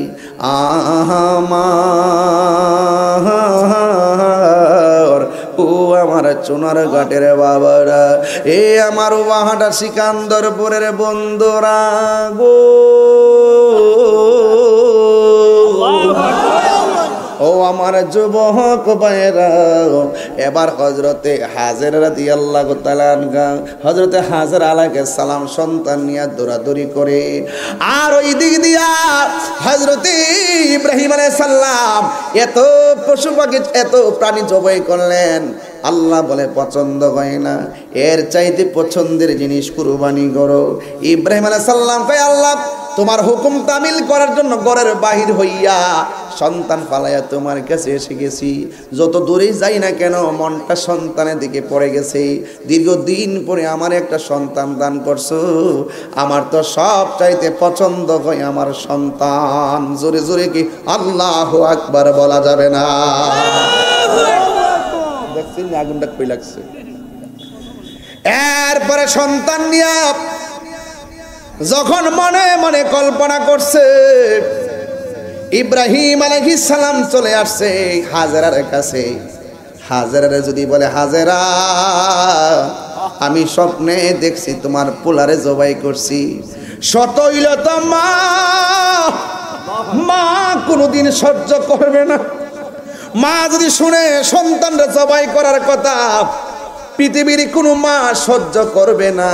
আমার, ও আমার চুনার ঘাটের বাবারা, এ আমার ওয়াহাটা সিকান্দরপুরের বন্ধুরা গো, ও আমার যুবক ভাইরা, এবার হযরতে হাজেরা রাদিয়াল্লাহু তাআলা আনহা, হযরতে হাজেরা আলাইহিস সালাম সন্তান নিয়ে দৌড়াদৌড়ি করে, আর ওই দিক দিয়া হযরতে ইব্রাহিম আলাইহিস সালাম এত পশু পাখি এত প্রাণী জবাই করলেন। আল্লাহ বলে পছন্দ হয় না, এর চাইতে পছন্দের জিনিস কুরবানি করো। ইব্রাহিম আলাইহিস সালাম কয়, আল্লাহ তোমার হুকুম তামিল করার জন্য ঘরের বাহির হইয়া সন্তান পালাইয়া তোমার কাছে এসে গেছি। যত দূরেই যাই না কেন মনটা সন্তানের দিকে পড়ে গেছে। দীর্ঘদিন পরে আমার একটা সন্তান দান করছো, আমার তো সব চাইতে পছন্দ হয় আমার সন্তান। জোরে জোরে কি আল্লাহু আকবার বলা যাবে না? দেখছেন আগুনটা কই লাগছে। এরপরে সন্তান নিয়ে যখন মনে মনে কল্পনা করছে, ইব্রাহিম আলাইহিস সালাম চলে আসছে হাজেরার কাছে। হাজেরারে যদি বলে, হাজেরা আমি স্বপ্নে দেখছি তোমার পোলারে জবাই করছি, শত হইল তো মা, মা কোনোদিন সহ্য করবে না। মা যদি শুনে সন্তানরা জবাই করার কথা, পৃথিবীর কোনো মা সহ্য করবে না।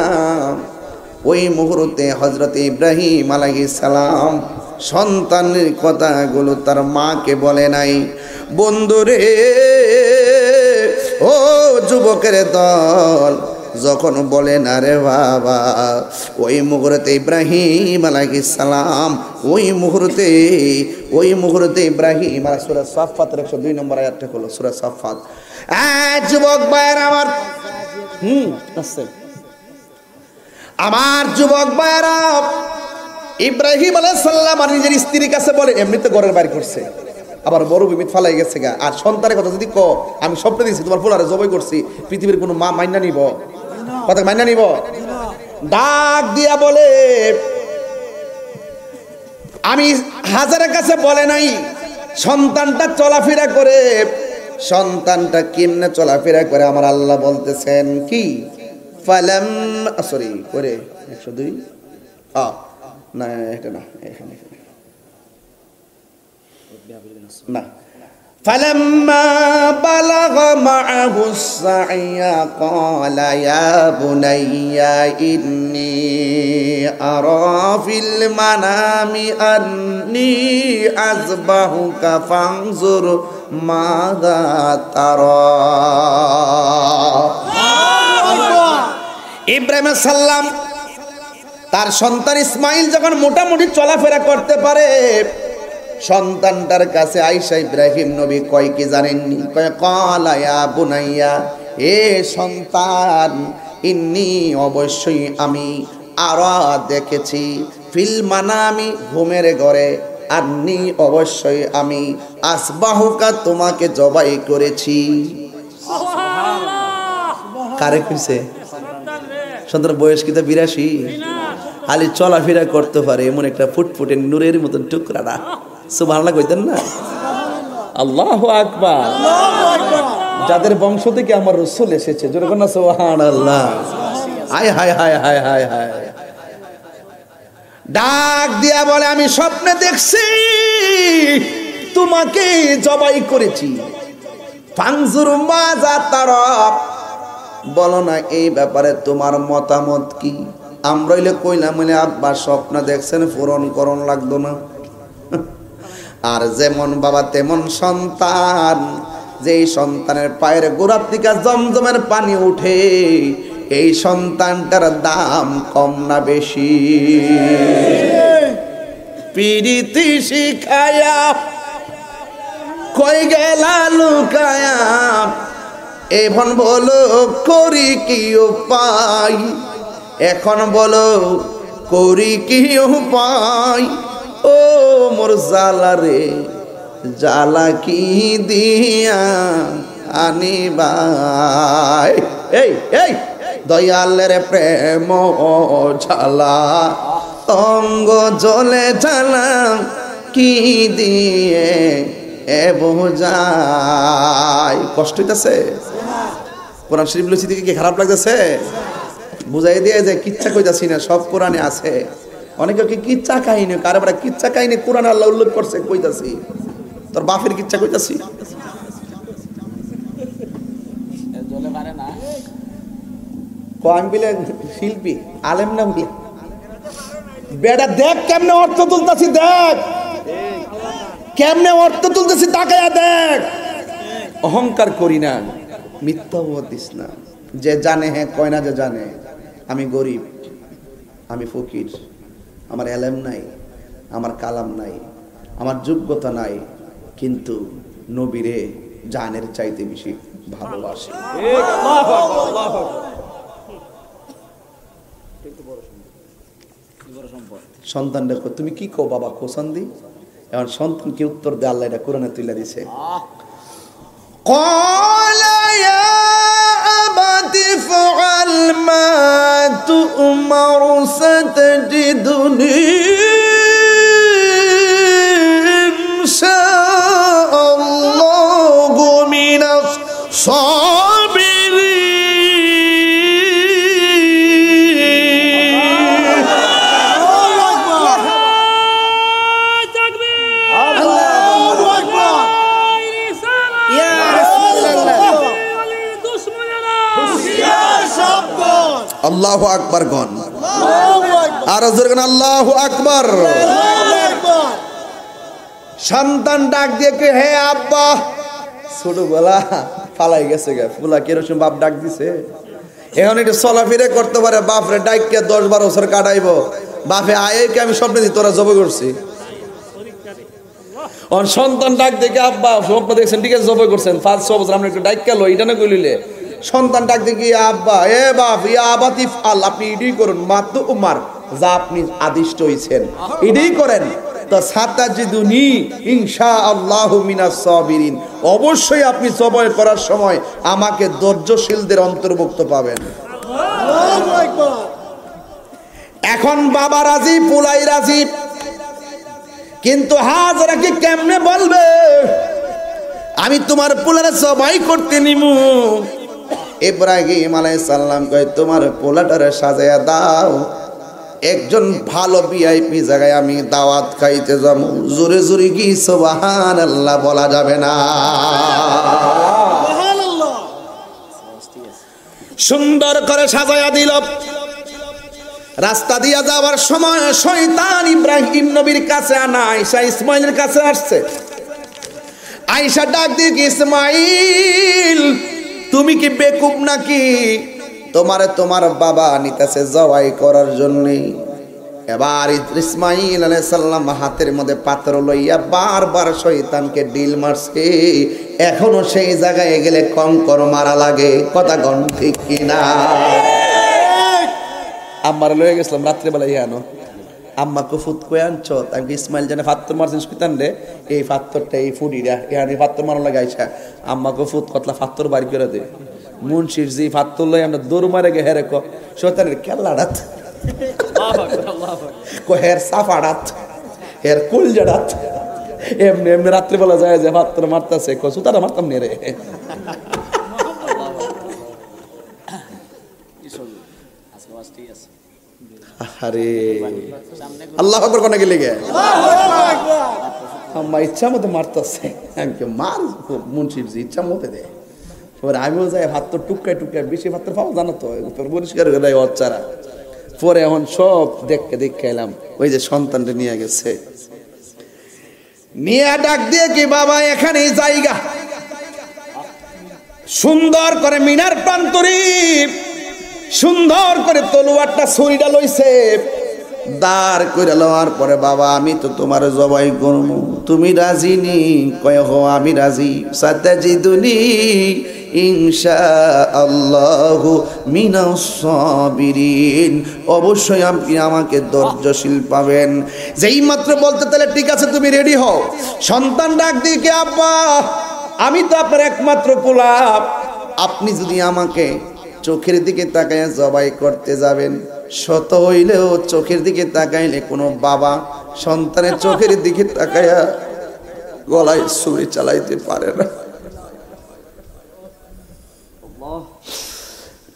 ওই মুহূর্তে হযরত ইব্রাহিম আলাইহিস সালাম সন্তানের কথাগুলো তার মাকে বলে নাই। বন্ধুরে, ও যুবকের দল, যখন বলে না রে বাবা, ওই মুহূর্তে ইব্রাহিম আলাইহিস সালাম ওই মুহূর্তে ইব্রাহিম সূরা সাফফাতের 102 নম্বর আয়াতটা হলো সূরা সাফফাত। যুবক ভাইরা আমার, আছে আমার যুবক ভাইরা, ইব্রাহিম আলাইহিস সালাম আর নিজের স্ত্রীর কাছে বলে, এমনিতে ঘরের বাইরে করছে, আবার বড় বিমিত ফালাই গেছে গা, আর সন্তানের কথা যদি কো আমি স্বপ্নে দিয়েছি তোমার পোলারে জবাই করছি, পৃথিবীর কোনো মা মাইনা নিব? কথা মাইনা নিব? ডাক দিয়া বলে, আমি হাজারের কাছে বলে নাই সন্তানটা চলাফেরা করে, সন্তানটা কেমনে চলাফেরা করে আমার আল্লাহ বলতেছেন কি, ফালাম সরি করে 102 না, এটা না, এখানে না। فلما بلغ معه السعي قال يا بني إني أرى في المنام أني أذبحك فانظر ماذا ترى। ইব্রাহিম সাল্লাম তার সন্তান ইসমাইল যখন মোটামুটি চলাফেরা করতে পারে, সন্তানটার কাছে আয়েশা ইব্রাহিম নবী কয় কি জানেননি? কয় ক্বালা ইয়া বুনাইয়া, এ সন্তান, ইন্নী অবশ্যই আমি আরা দেখেছি, ফিল মানামি ঘুমের ঘরে, আন্নী অবশ্যই আমি আসবাহুকা তোমাকে জবাই করেছি। কারে কইছে? সন্তান বয়স কি তা 82? খালি চলাফেরা করতে পারে এমন একটা ফুটফুটে নূরের মতন টুকরাটা, সুবহানাল্লাহ কইতেন না? আল্লাহু আকবার। যাদের বংশ থেকে আমার রাসূল এসেছে, জোরে বলেন না সুবহানাল্লাহ। হায় হায় হায় হায় হায় হায়। ডাক দিয়া বলে, আমি স্বপ্নে দেখছি তোমাকে জবাই করেছি, ফানজুর মাজা তারা, বলো না এই ব্যাপারে তোমার মতামত কি? আমরা হইলে কইলাম বলে আব্বা স্বপ্ন দেখছেন, পূরণ করণ লাগতো না। আর যেমন বাবা তেমন সন্তান, যেই সন্তানের পায়ের গোড়ার থেকে জমজমের পানি উঠে, এই সন্তানটার দাম কম না বেশি? পিরিতি শিখায়া কই গেলা লুকায়া, এখন বলো করি কি উপায়, এখন বলো করি কি উপায়, ও মোর জালা রে, জ্বালা কি দিয়া আনিবাই। এই এই দয়ালের প্রেম জ্বালা অঙ্গ জ্বলে জ্বালা কি দিয়ে এ বোঝাই। কষ্ট হইতেছে? কোরআন শরীফ লইছি থেকে কি খারাপ লাগতেছে? বুঝাই দিয়ে যে কিচ্ছা কইতাছি না, সব কোরআনে আছে। অনেকে কি কিচ্ছা কাহিনী, কারবার কিচ্ছা কাহিনী কোরআনে আল্লাহ উল্লেখ করছে কইতাছি, তোর বাপের কিচ্ছা কইতাছি। আমি বলে শিল্পী আলেম না বলে বেটা দেখ কেমনে অর্থ তুলতাছি, দেখ কেমনে অর্থ তুলতেছি, তাকায়া দেখ। অহংকার করি না, মিথ্যা দিস না। যে জানে হ্যাঁ কয় না যে জানে আমি গরিব, আমি ফকির, আমার এলেম নাই, আমার কালাম নাই, আমার যোগ্যতা নাই, কিন্তু নবীরে জানের চাইতে বেশি ভালোবাসি। সন্তান দেখো তুমি কি কো বাবা কোসান দি, এখন সন্তান কি উত্তর দে, আল্লাহ এটা কোরআনে তুলে দিছে। قال يا أبت افعل ما تؤمر ستجدني إن شاء الله من الصابرين। আল্লাহু আকবার গণ, আর জোরে আল্লাহু আকবার। সন্তান ডাক দিয়ে কে হে আব্বা, ছোটবেলা ফালাই গেছে গে ফুলা কেরোসিন বাপ ডাক দিছে, এখন একটু চলাফিরে করতে পারে, বাপরে ডাইকে 10-12 বছর কাটাইব, বাপে আয়েকে আমি স্বপ্নে দিই তোরা জব করছি। সন্তান ডাক দেখে আব্বা স্বপ্ন দেখছেন, ঠিক আছে জব করছেন 5-6 বছর, আমরা একটু ডাইকা লো এটা না কইলিলে। সন্তান ডাক দেখি আব্বা, এ বাপ ইয়া আবাতিফ আল, আপনি এটাই করুন মাতু উমার, যা আপনি আদিষ্ট হইছেন এটাই করেন। তো সাতাজিদুনি ইনশাআল্লাহু মিনাস সাবিরিন, অবশ্যই আপনি জবাই করার সময় আমাকে ধৈর্যশীলদের অন্তর্ভুক্ত পাবেন। আল্লাহু আকবার। এখন বাবা রাজি, পুলাই রাজি, কিন্তু হাজরা কি কেমনে বলবে আমি তোমার পোলারে জবাই করতে নিমু। ইব্রাহিম আলাইহিস সালাম কয় তোমার পোলাটারে সাজায়া দাও, একজন ভালো ভিআইপি জায়গায় আমি দাওয়াত খাইতে যাবো। জোরে জোরে কি সুবহানাল্লাহ বলা যাবে না? সুবহানাল্লাহ। সুন্দর করে সাজায়া দিল। রাস্তা দিয়া যাওয়ার সময় শয়তান ইব্রাহিম নবীর কাছে আনা আয়েশা ইসমাইলের কাছে আসছে। আয়েশা ডাক দিয়ে কি ইসমাইল তুমি কি বেকুব নাকি, তোমারে তোমার বাবা নিতেছে জবাই করার জন্য। এবার ইসমাইল আলাইহিস সালাম হাতের মধ্যে পাথর লইয়া বারবার শয়তানকে ডিল মারছে। এখনো সেই জায়গায় গেলে কঙ্কর মারা লাগে, কথা গণ ঠিক কিনা? আম্মার লয়ে গেছিলাম রাত্রেবেলা, ইয়ানো আম্মা কুফুত কয়ে আনছ, আমি ইসমাইল জানে ফাত্তর মারছেন কুইতান রে, এই ফাত্তরটা এই ফুডিরা এখানে ফাত্তর মারা লাগে আইসা আম্মা কুফুত কতলা ফাত্তর বাড়ি করে দে। মুন্সির যে ফাত্তর লই আমরা দৌড় মারে গে হেরে ক শয়তানের কেল্লাড়াত, কো হের সাফাড়াত, হের কুলজাড়াত, এমনি এমনি রাত্রেবেলা যায় যে ফাত্তর মারতাছে, কো সুতারা মারতাম নে রে। আরে আল্লাহ আকবার কোন গেলে গে আম্মা ইচ্ছা মতো মারতেছে, আমি মার মুন্সির যে ইচ্ছা মতো দেয়। পরে আমিও যাই ভাত তো টুকায় টুকায়, বেশি ভাত তো পাবো জানো তো, পরিষ্কার করে দেয় বাচ্চারা। পরে এখন সব দেখে এলাম, ওই যে সন্তানটা নিয়ে গেছে, নিয়ে ডাক দিয়ে কি বাবা এখানেই জায়গা, সুন্দর করে মিনার প্রান্তরে সুন্দর করে তলোয়ারটা ছুরিটা লইছে, দাঁড় করে লওয়ার পরে, বাবা আমি তো তোমার জবাই করব, তুমি রাজি নি? কয় হো আমি রাজি। সাতাজিদুনি ইনশাআল্লাহু মিনাস সাবিরিন, অবশ্যই আপনি আমাকে ধৈর্যশীল পাবেন। যেই মাত্র বলতে, তাহলে ঠিক আছে তুমি রেডি হও। সন্তান ডাক দিয়ে, কে আব্বা? আমি তো আপনার একমাত্র পোলা, আপনি যদি আমাকে চোখের দিকে তাকাইয়া জবাই করতে যাবেন, শত হইলেও চোখের দিকে তাকাইলে কোনো বাবা সন্তানের চোখের দিকে তাকাইয়া গলায় ছুরি চালাইতে পারে না।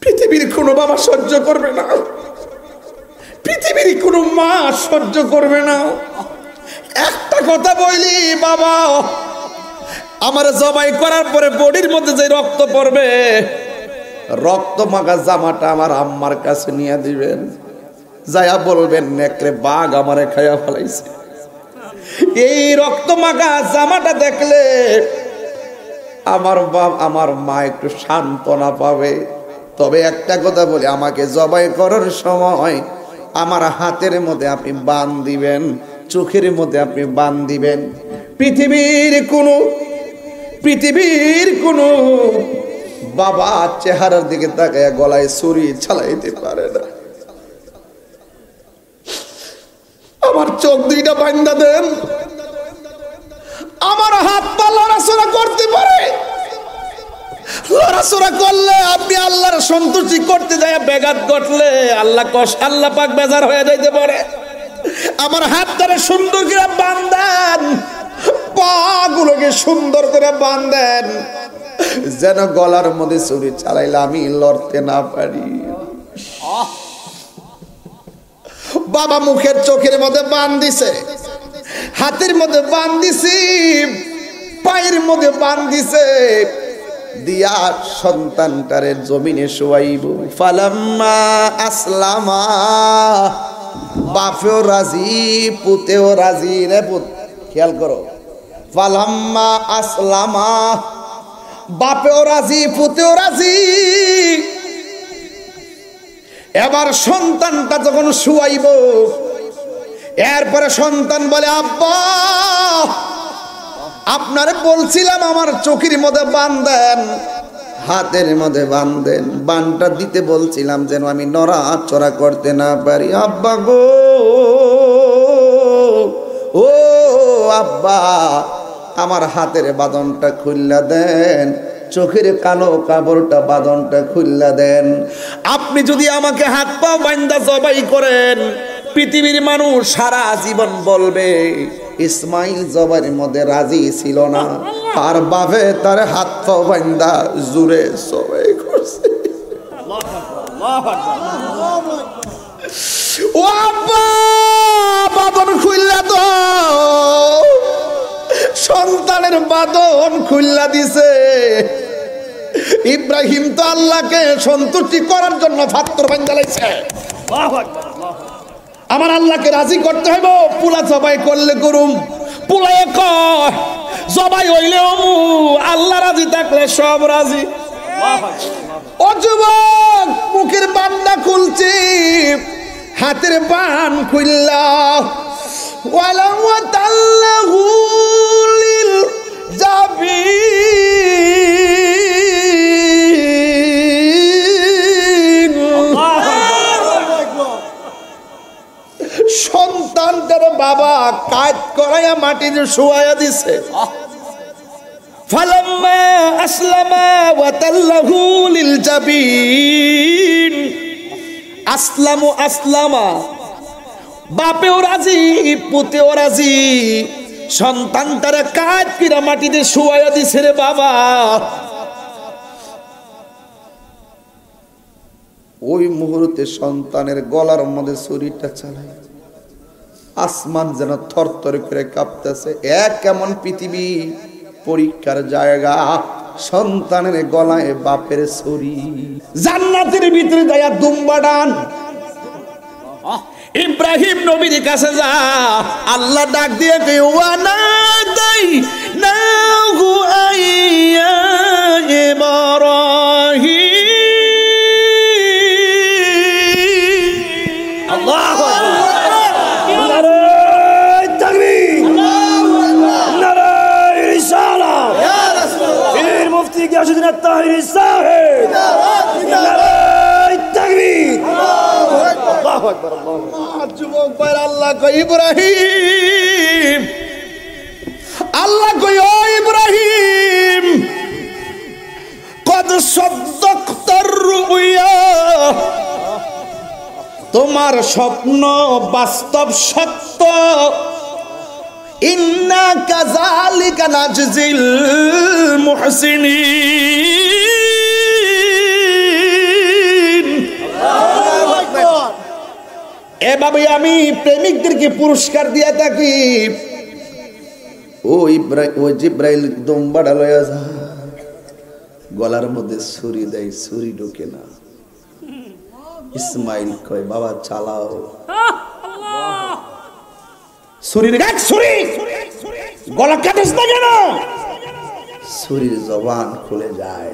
পৃথিবীর কোনো বাবা সহ্য করবে না, পৃথিবীর কোনো মা সহ্য করবে না। একটা কথা বলি, বাবা আমার জবাই করার পরে বডির মধ্যে যে রক্ত পড়বে, রক্ত মাখা জামাটা আমার আম্মার কাছে নিয়ে দিবেন, যায়া বলবেন নেকড়ে বাঘ আমারে খাইয়া ফেলাইছে। এই রক্ত মাখা জামাটা দেখলে আমার মা একটু সান্ত্বনা পাবে। তবে একটা কথা বলি, আমাকে জবাই করার সময় আমার হাতের মধ্যে আপনি বান দিবেন, চোখের মধ্যে আপনি বান দিবেন। পৃথিবীর কোনো বাবা চেহারার দিকে তাকায় গলায় ছুরি চালাইতে পারে না। আমার চোখ দুইটা বান্ধা দেন, আমার হাত পা লড়াচড়া করতে পারে। লড়াচড়া করলে আপনি আল্লাহর সন্তুষ্টি করতে যায় ব্যাঘাত ঘটলে আল্লাহ পাক বেজার হয়ে যাইতে পারে। আমার হাতটারে সুন্দর করে বাঁধেন, পা গুলোকে সুন্দর করে বাঁধেন, যেন গলার মধ্যে ছুরি চালাইলে আমি লড়তে না পারি। বাবা মুখের চোখের মধ্যে বান দিছে, হাতের মধ্যে বান দিছি, পায়ের মধ্যে বান দিছে, দিয়া সন্তানটারে জমিনে শোয়াইব। ফালাম্মা আসলামা, বাপেও রাজি পুতেও রাজি। রে পুত খেয়াল করো, ফালাম্মা আসলামা, বাপেও রাজি পুতেও রাজি। এবার সন্তানটা যখন শুয়াইব, এরপরে সন্তান বলে, আব্বা আপনারে বলছিলাম আমার চোখের মধ্যে বাঁধেন, হাতের মধ্যে বাঁধেন, বানটা দিতে বলছিলাম যেন আমি নড়াচড়া করতে না পারি। আব্বা গো, ও আব্বা আমার হাতের বাঁধনটা খুললা দেন, চোখের কালো কাপড়টা বাঁধনটা খুললা দেন। আপনি যদি আমাকে হাত পা বান্ধা জবাই করেন, পৃথিবীর মানুষ সারা জীবন বলবে ইসমাইল জবাইয়ের মধ্যে রাজি ছিল না, আর বাপে তার হাত পা বান্ধা জুড়ে জবাই করছে। ও আব্বা বাঁধন খুললা তো, সন্তানের বাঁধন খুললা দিছে। ইব্রাহিম তো আল্লাহকে সন্তুষ্টি করার জন্য ফাত্তর বান্ধা লাইছে। আমার আল্লাহকে রাজি করতে হইব, পুলা জবাই করলে করুম, পুলায় কয় জবাই হইলেও আল্লাহ রাজি থাকলে সব রাজি। ও যুবক, মুখের বান্ডা খুলছি, হাতের বান খুললা, ওয়ালা ওয়াতাল্লাহু লিল জাবিন। সন্তানটার বাবা কাজ করাইয়া মাটিতে শুয়াইয়া দিছে। ফালাম্মা আসলামা ওয়াতাল্লাহু লিল জাবিন। আসলামা, বাপেও রাজি পুতেও রাজি, সন্তানটারে কাজ কিরা মাটিতে শুয়াইয়া দিছে রে বাবা। ওই মুহূর্তে সন্তানের গলার মধ্যে ছুরিটা চালায়, আসমান যেন থরথর করে কাঁপতেছে। এক কেমন পৃথিবী, পরীক্ষার জায়গা, সন্তানের গলায় বাপের ছুরি। জান্নাতের ভিতরে যায়া দুম্বা ডান, ইব্রাহিম নবীর কাছে যা, আল্লাহ ডাক দিয়ে ওয়ানা দাই না গু আইয়া ইব্রাহিম। আল্লাহু আকবার। হাজী গিয়াসউদ্দিন আত-তাহিরি সাহেব নারায়ে তাকবীর আল্লাহু আকবার যুবক ভাই আল্লাহ কই ইব্রাহিম, আল্লাহ কই ও ইব্রাহিম কদ সাদ্দাকতার রুয়া, তোমার স্বপ্ন বাস্তব সত্য। ইন্না কাযালিকা নাজজিল মুহসিনিন। এভাবে আমি প্রেমিকদেরকে পুরস্কার দিয়া থাকি। ও জিব্রাইল দম্বাটা লয়া যা, গলার মধ্যে ছুরি দেয়, ছুরি ঢোকে না। ইসমাইল কয় বাবা চালাও, ছুরি গলা কাটিস না কেন? ছুরির জবান খুলে যায়।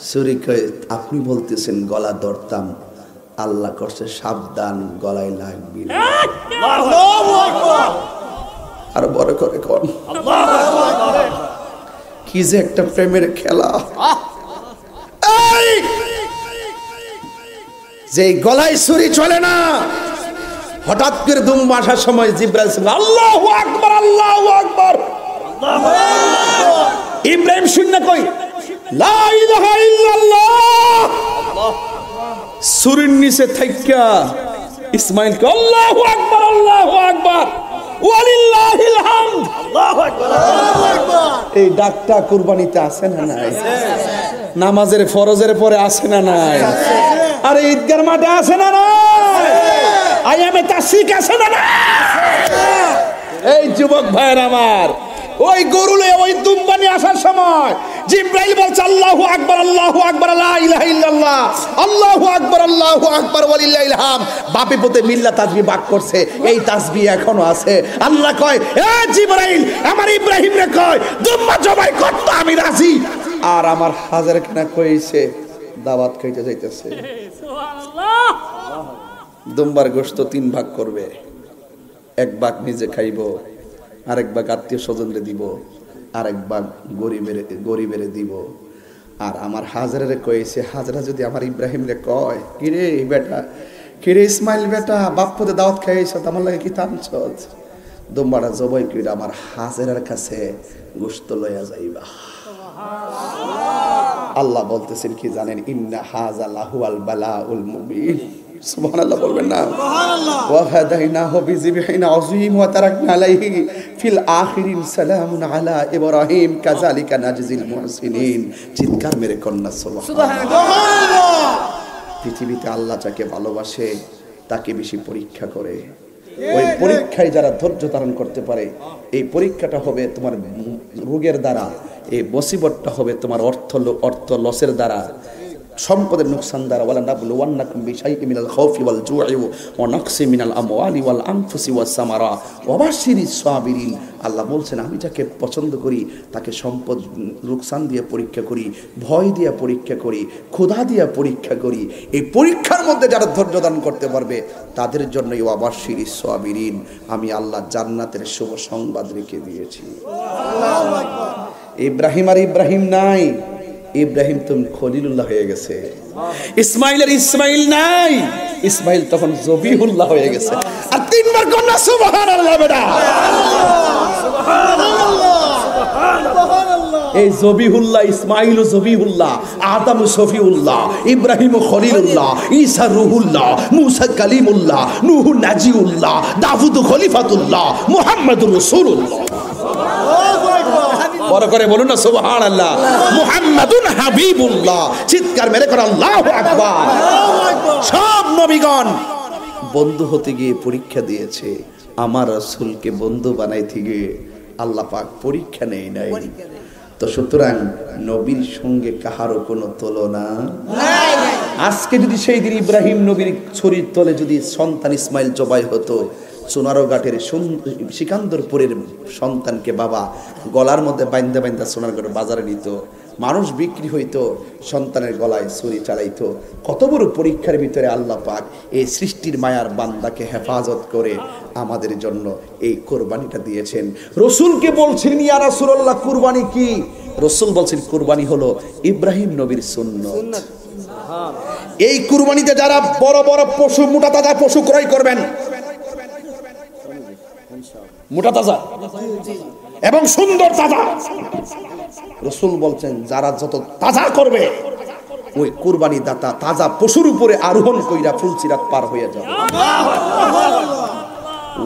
ছুরি কয় আপনি বলতেছেন গলা ধরতাম, আল্লাহ করছে সাবধান, গলায় লাগবি না। আর বড় করে কর, কি যে একটা প্রেমের খেলা। যে গলায় ছুরি চলে না, হঠাৎ করে দুম আসার সময় জিব্রাইল আল্লাহু আকবার, আল্লাহু আকবার। ইব্রাহিম শূন্য কই লা ইলাহা ইল্লাল্লাহ, ছুরির নিচে থাইকা ইসমাইল কই আল্লাহু আকবার, আল্লাহু আকবার ওয়ালিল্লাহিল হামদ, আল্লাহু আকবার, আল্লাহু আকবার। এই ডাকটা কুরবানিতে আছে না নাই? নামাজের ফরজের পরে আছে না নাই? আরে ঈদগার মাঠে আছে না নাই? আয়ামে তাশরিক আছে না নাই? এই যুবক ভাইয়ের আমার, ওই গরুলে ওই দুম্বানি আসার সময় জিব্রাইল বলছে আল্লাহু আকবার, আল্লাহু আকবার, লা ইলাহা ইল্লাল্লাহ, আল্লাহু আকবার, আল্লাহু আকবার ওয়ালিল্লাহিল হামদ। বাপে পুতে মিল্লা তাসবিহ বাক করছে, এই তাসবিহ এখনো আছে। আল্লাহ কয় এ জিব্রাইল আমার ইব্রাহিম রে কয় দুম্বা জবাই করতে আমি রাজি। আর আমার হাজার কেনা কইছে দাওয়াত খাইতে যাইতেছে। সুবহানাল্লাহ। দুম্বার গোশত 3 ভাগ করবে, 1 ভাগ নিজে খাইব, আরেক ভাগ আত্মীয় স্বজনরে দিব, আরেক ভাগ গরিবের দিব। আর আমার হাজারে কইছে, হাজরা যদি আমার ইব্রাহিম রে কয় কিরে বেটা, কিরে ইসমাইল বেটা, বাপ্পতে দাওয়াত খাইছ, আমার লাগে কি টানছ? দুম্বাটা জবাই কইরা আমার হাজারের কাছে গোশত লইয়া যাইবা। আল্লাহ বলতেছেন কি জানেন? ইন্না হাযা লাহুয়াল বালাউল মুবিন। সুবহানাল্লাহ বলবেন না? সুবহানাল্লাহ। ওয়া হাদাইনাহু বিযিবহিন আযীম ওয়া তারাকনা আলাইহি ফিল আখিরিন সালামুন আলা ইব্রাহিম কাযালিকা নাজজিল মুহসিনিন। চিৎকার মেরে কন্যা সুবহানাল্লাহ। পৃথিবীতে আল্লাহ যাকে ভালোবাসে তাকে বেশি পরীক্ষা করে। ওই পরীক্ষায় যারা ধৈর্য ধারণ করতে পারে, এই পরীক্ষাটা হবে তোমার রোগের দ্বারা, এই মুসিবতটা হবে তোমার অর্থ লসের দ্বারা, সম্পদের নুকসান দ্বারা। ওয়ালা নাবলুওয়ান্নাকুম বিশাইইন মিনাল খাউফি ওয়াল জু'i ওয়া নাকসি মিনাল আমওয়ালি ওয়াল আনফুসি ওয়াস সামারা ওয়া বাশশিরিস সাবিরিন। আল্লাহ বলছেন আমি যাকে পছন্দ করি তাকে সম্পদ নুকসান দিয়ে পরীক্ষা করি, ভয় দিয়ে পরীক্ষা করি, ক্ষুধা দিয়ে পরীক্ষা করি। এই পরীক্ষার মধ্যে যারা ধৈর্য ধারণ করতে পারবে তাদের জন্য ওয়া বাশশিরিস সাবিরিন আমি আল্লাহ জান্নাতের শুভ সংবাদ রেখে দিয়েছি। আল্লাহু আকবার। ইব্রাহিম আর ইব্রাহিম নাই, ইব্রাহিম তুমি খলিলুল্লাহ হয়ে গেছে। ইসমাইলের ইসমাইল নাই, ইসমাইল তখন জবিহুল্লাহ হয়ে গেছে। আর 3 বার কন্যা সুবহানাল্লাহ বেটা, সুবহানাল্লাহ, সুবহানাল্লাহ। এই জবিহুল্লাহ, ইসমাইল জবিহুল্লাহ, আদম শফিউল্লাহ, ইব্রাহিম খলিলুল্লাহ, ঈসা রুহুল্লাহ, মুসা কালিমুল্লাহ, নূহ নাজিউল্লাহ, দাউদ খলিফাতুল্লাহ, মুহাম্মদুর রাসূলুল্লাহ। বড় করে বলুন না সুবহানাল্লাহ। মুহাম্মাদুন হাবিবুল্লাহ। চিৎকার মেরে করে আল্লাহু আকবার। সব নবীগণ বন্ধু হতে গিয়ে পরীক্ষা দিয়েছে, আমার রাসূলকে বন্ধু বানাইতে গিয়ে আল্লাহ পাক পরীক্ষা নেই নাই। তো সুতরাং নবীর সঙ্গে কাহারও কোনো তুলনা নাই। আজকে যদি সেই দিন ইব্রাহিম নবীর ছড়ির তলে যদি সন্তান ইসমাইল জবাই হতো, সোনারঘাটের সিকান্দরপুরের সন্তানকে বাবা গলার মধ্যে বাইন্দা বাইন্দা সোনারঘাটের বাজারে নিত, মানুষ বিক্রি হইতো, সন্তানের গলায় ছুরি চালাইতো। কত বড় পরীক্ষার ভিতরে আল্লাহ পাক এই সৃষ্টির মায়ার বান্দাকে হেফাজত করে আমাদের জন্য এই কোরবানিটা দিয়েছেন। রসুলকে বলছেন ইয়া রাসূলুল্লাহ কুরবানি কি? রাসূল বলছেন কুরবানি হলো ইব্রাহিম নবীর সুন্নাত। এই কুরবানিতে যারা বড় বড় পশু, মোটা তাজা পশু ক্রয় করবেন, মোটা তাজা এবং সুন্দর তাজা, রাসূল বলছেন যারা যত তাজা করবে ওই কুরবানি দাতা তাজা পশুর উপরে আরোহণ কইরা ফুলসিরাত পার হয়ে যাবে।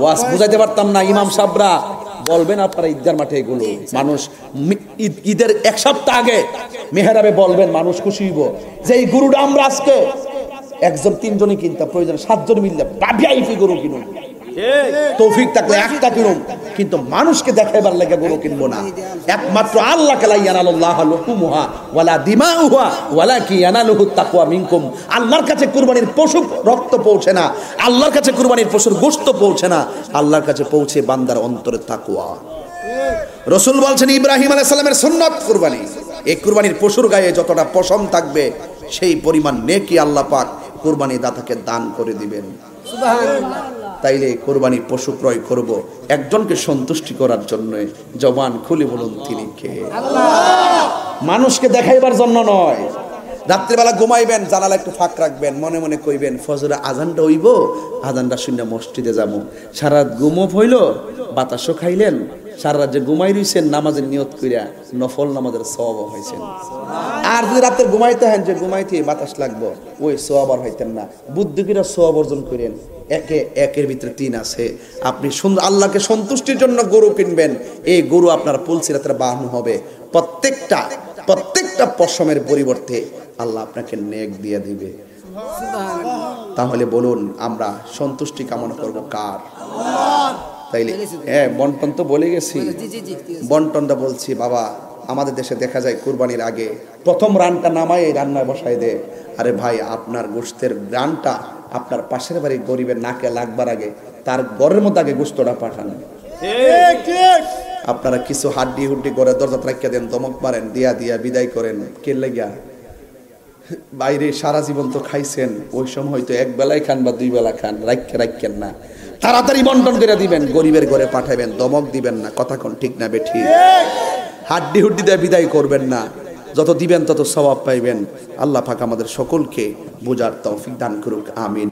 ওয়াজ বুঝাইতে পারতাম না, ইমাম সাহেবরা বলবেন আপনারা ঈদগার মাঠে এগুলো মানুষ ঈদের এক সপ্তাহ আগে মেহরাবে বলবেন, মানুষ খুশি হইব যে এই গরুটা আমরা আজকে একজন তিনজনই কিনতাম, প্রয়োজন 7 জন মিললে ভিআইপি গরু কিনুন, তৌফিক থাকলে একটা কিনুন, কিন্তু মানুষকে দেখাইবার লাগে গরু কিনবো না। একমাত্র আল্লাহকে লা ইয়ানালুল্লাহু লুহুমুহা ওয়ালা দিমাউহা ওয়ালাকি ইয়ানালুহুত তাকওয়া মিনকুম। আল্লাহর কাছে কুরবানির পশু রক্ত পৌঁছে না, আল্লাহর কাছে কুরবানির পশুর গোশত পৌঁছে না, আল্লাহর কাছে পৌঁছে বান্দার অন্তরের তাকওয়া। রাসূল বলছেন ইব্রাহিম আলাইহিস সালামের সুন্নাত কুরবানি, এই কুরবানির পশুর গায়ে যতটা পশম থাকবে সেই পরিমাণ নেকি আল্লাহ পাক কুরবানি দাতাকে দান করে দিবেন। সুবহানাল্লাহ। তাইলে কোরবানির পশু ক্রয় করব একজনকে সন্তুষ্টি করার জন্য। জবান খুলে বলুন তিনি কে? আল্লাহ। মানুষকে দেখাইবার জন্য নয়। রাত্রিবেলা ঘুমাইবেন, জানালা একটু ফাঁক রাখবেন, মনে মনে কইবেন ফজরে আজানটা হইব, আজানটা শুনে মসজিদে যাবো। সারা রাত ঘুমও হইল, বাতাসও খাইলেন, সারা রাত যে ঘুমাই রইছেন নামাজের নিয়ত কইরা নফল নামাজের সওয়াব হইছেন। আর যদি রাতে ঘুমাইতে হেন যে ঘুমাইতে বাতাস লাগবো, ওই সওয়াব আর হইতেন না। বুদ্ধি করে সওয়াব অর্জন করেন। একের ভিতরে 3 আছে। আপনি আল্লাহকে সন্তুষ্টির জন্য গরু কিনবেন, এই গরু আপনার পুলসিরাতের বাহন হবে। প্রত্যেকটা পশমের পরিবর্তে আল্লাহ আপনাকে নেক দিয়ে দিবে। তাহলে বলুন আমরা সন্তুষ্টি কামনা করব কার? তাইলে বন্টন তো বলে গেছি, বন্টনটা বলছি। বাবা, আমাদের দেশে দেখা যায় কুরবানির আগে প্রথম রানটা নামায় রান্নায় বসায় দেয়। আরে ভাই, আপনার গোশতের রানটা আপনার পাশের বাড়ির গরিবের নাকে লাগবার আগে তার ঘরের মধ্যে আগে গোশতটা পাঠান। আপনারা কিছু হাড্ডি হুড্ডি করে দরজা রাখিয়া দেন, দমক মারেন, দিয়া বিদায় করেন। কে লাগিয়া? বাইরে সারা জীবন তো খাইছেন, ওই সময় হয়তো 1 বেলায় খান বা 2 বেলা খান, রাখেন না। তাড়াতাড়ি বন্টন করে দিবেন, গরিবের ঘরে পাঠাবেন, দমক দিবেন না। কথা কোন ঠিক না বেঠি? হাড্ডি হুড্ডি দিয়ে বিদায় করবেন না। যত দিবেন তত সওয়াব পাইবেন। আল্লাহ পাক আমাদের সকলকে বোঝার তৌফিক দান করুক, আমিন।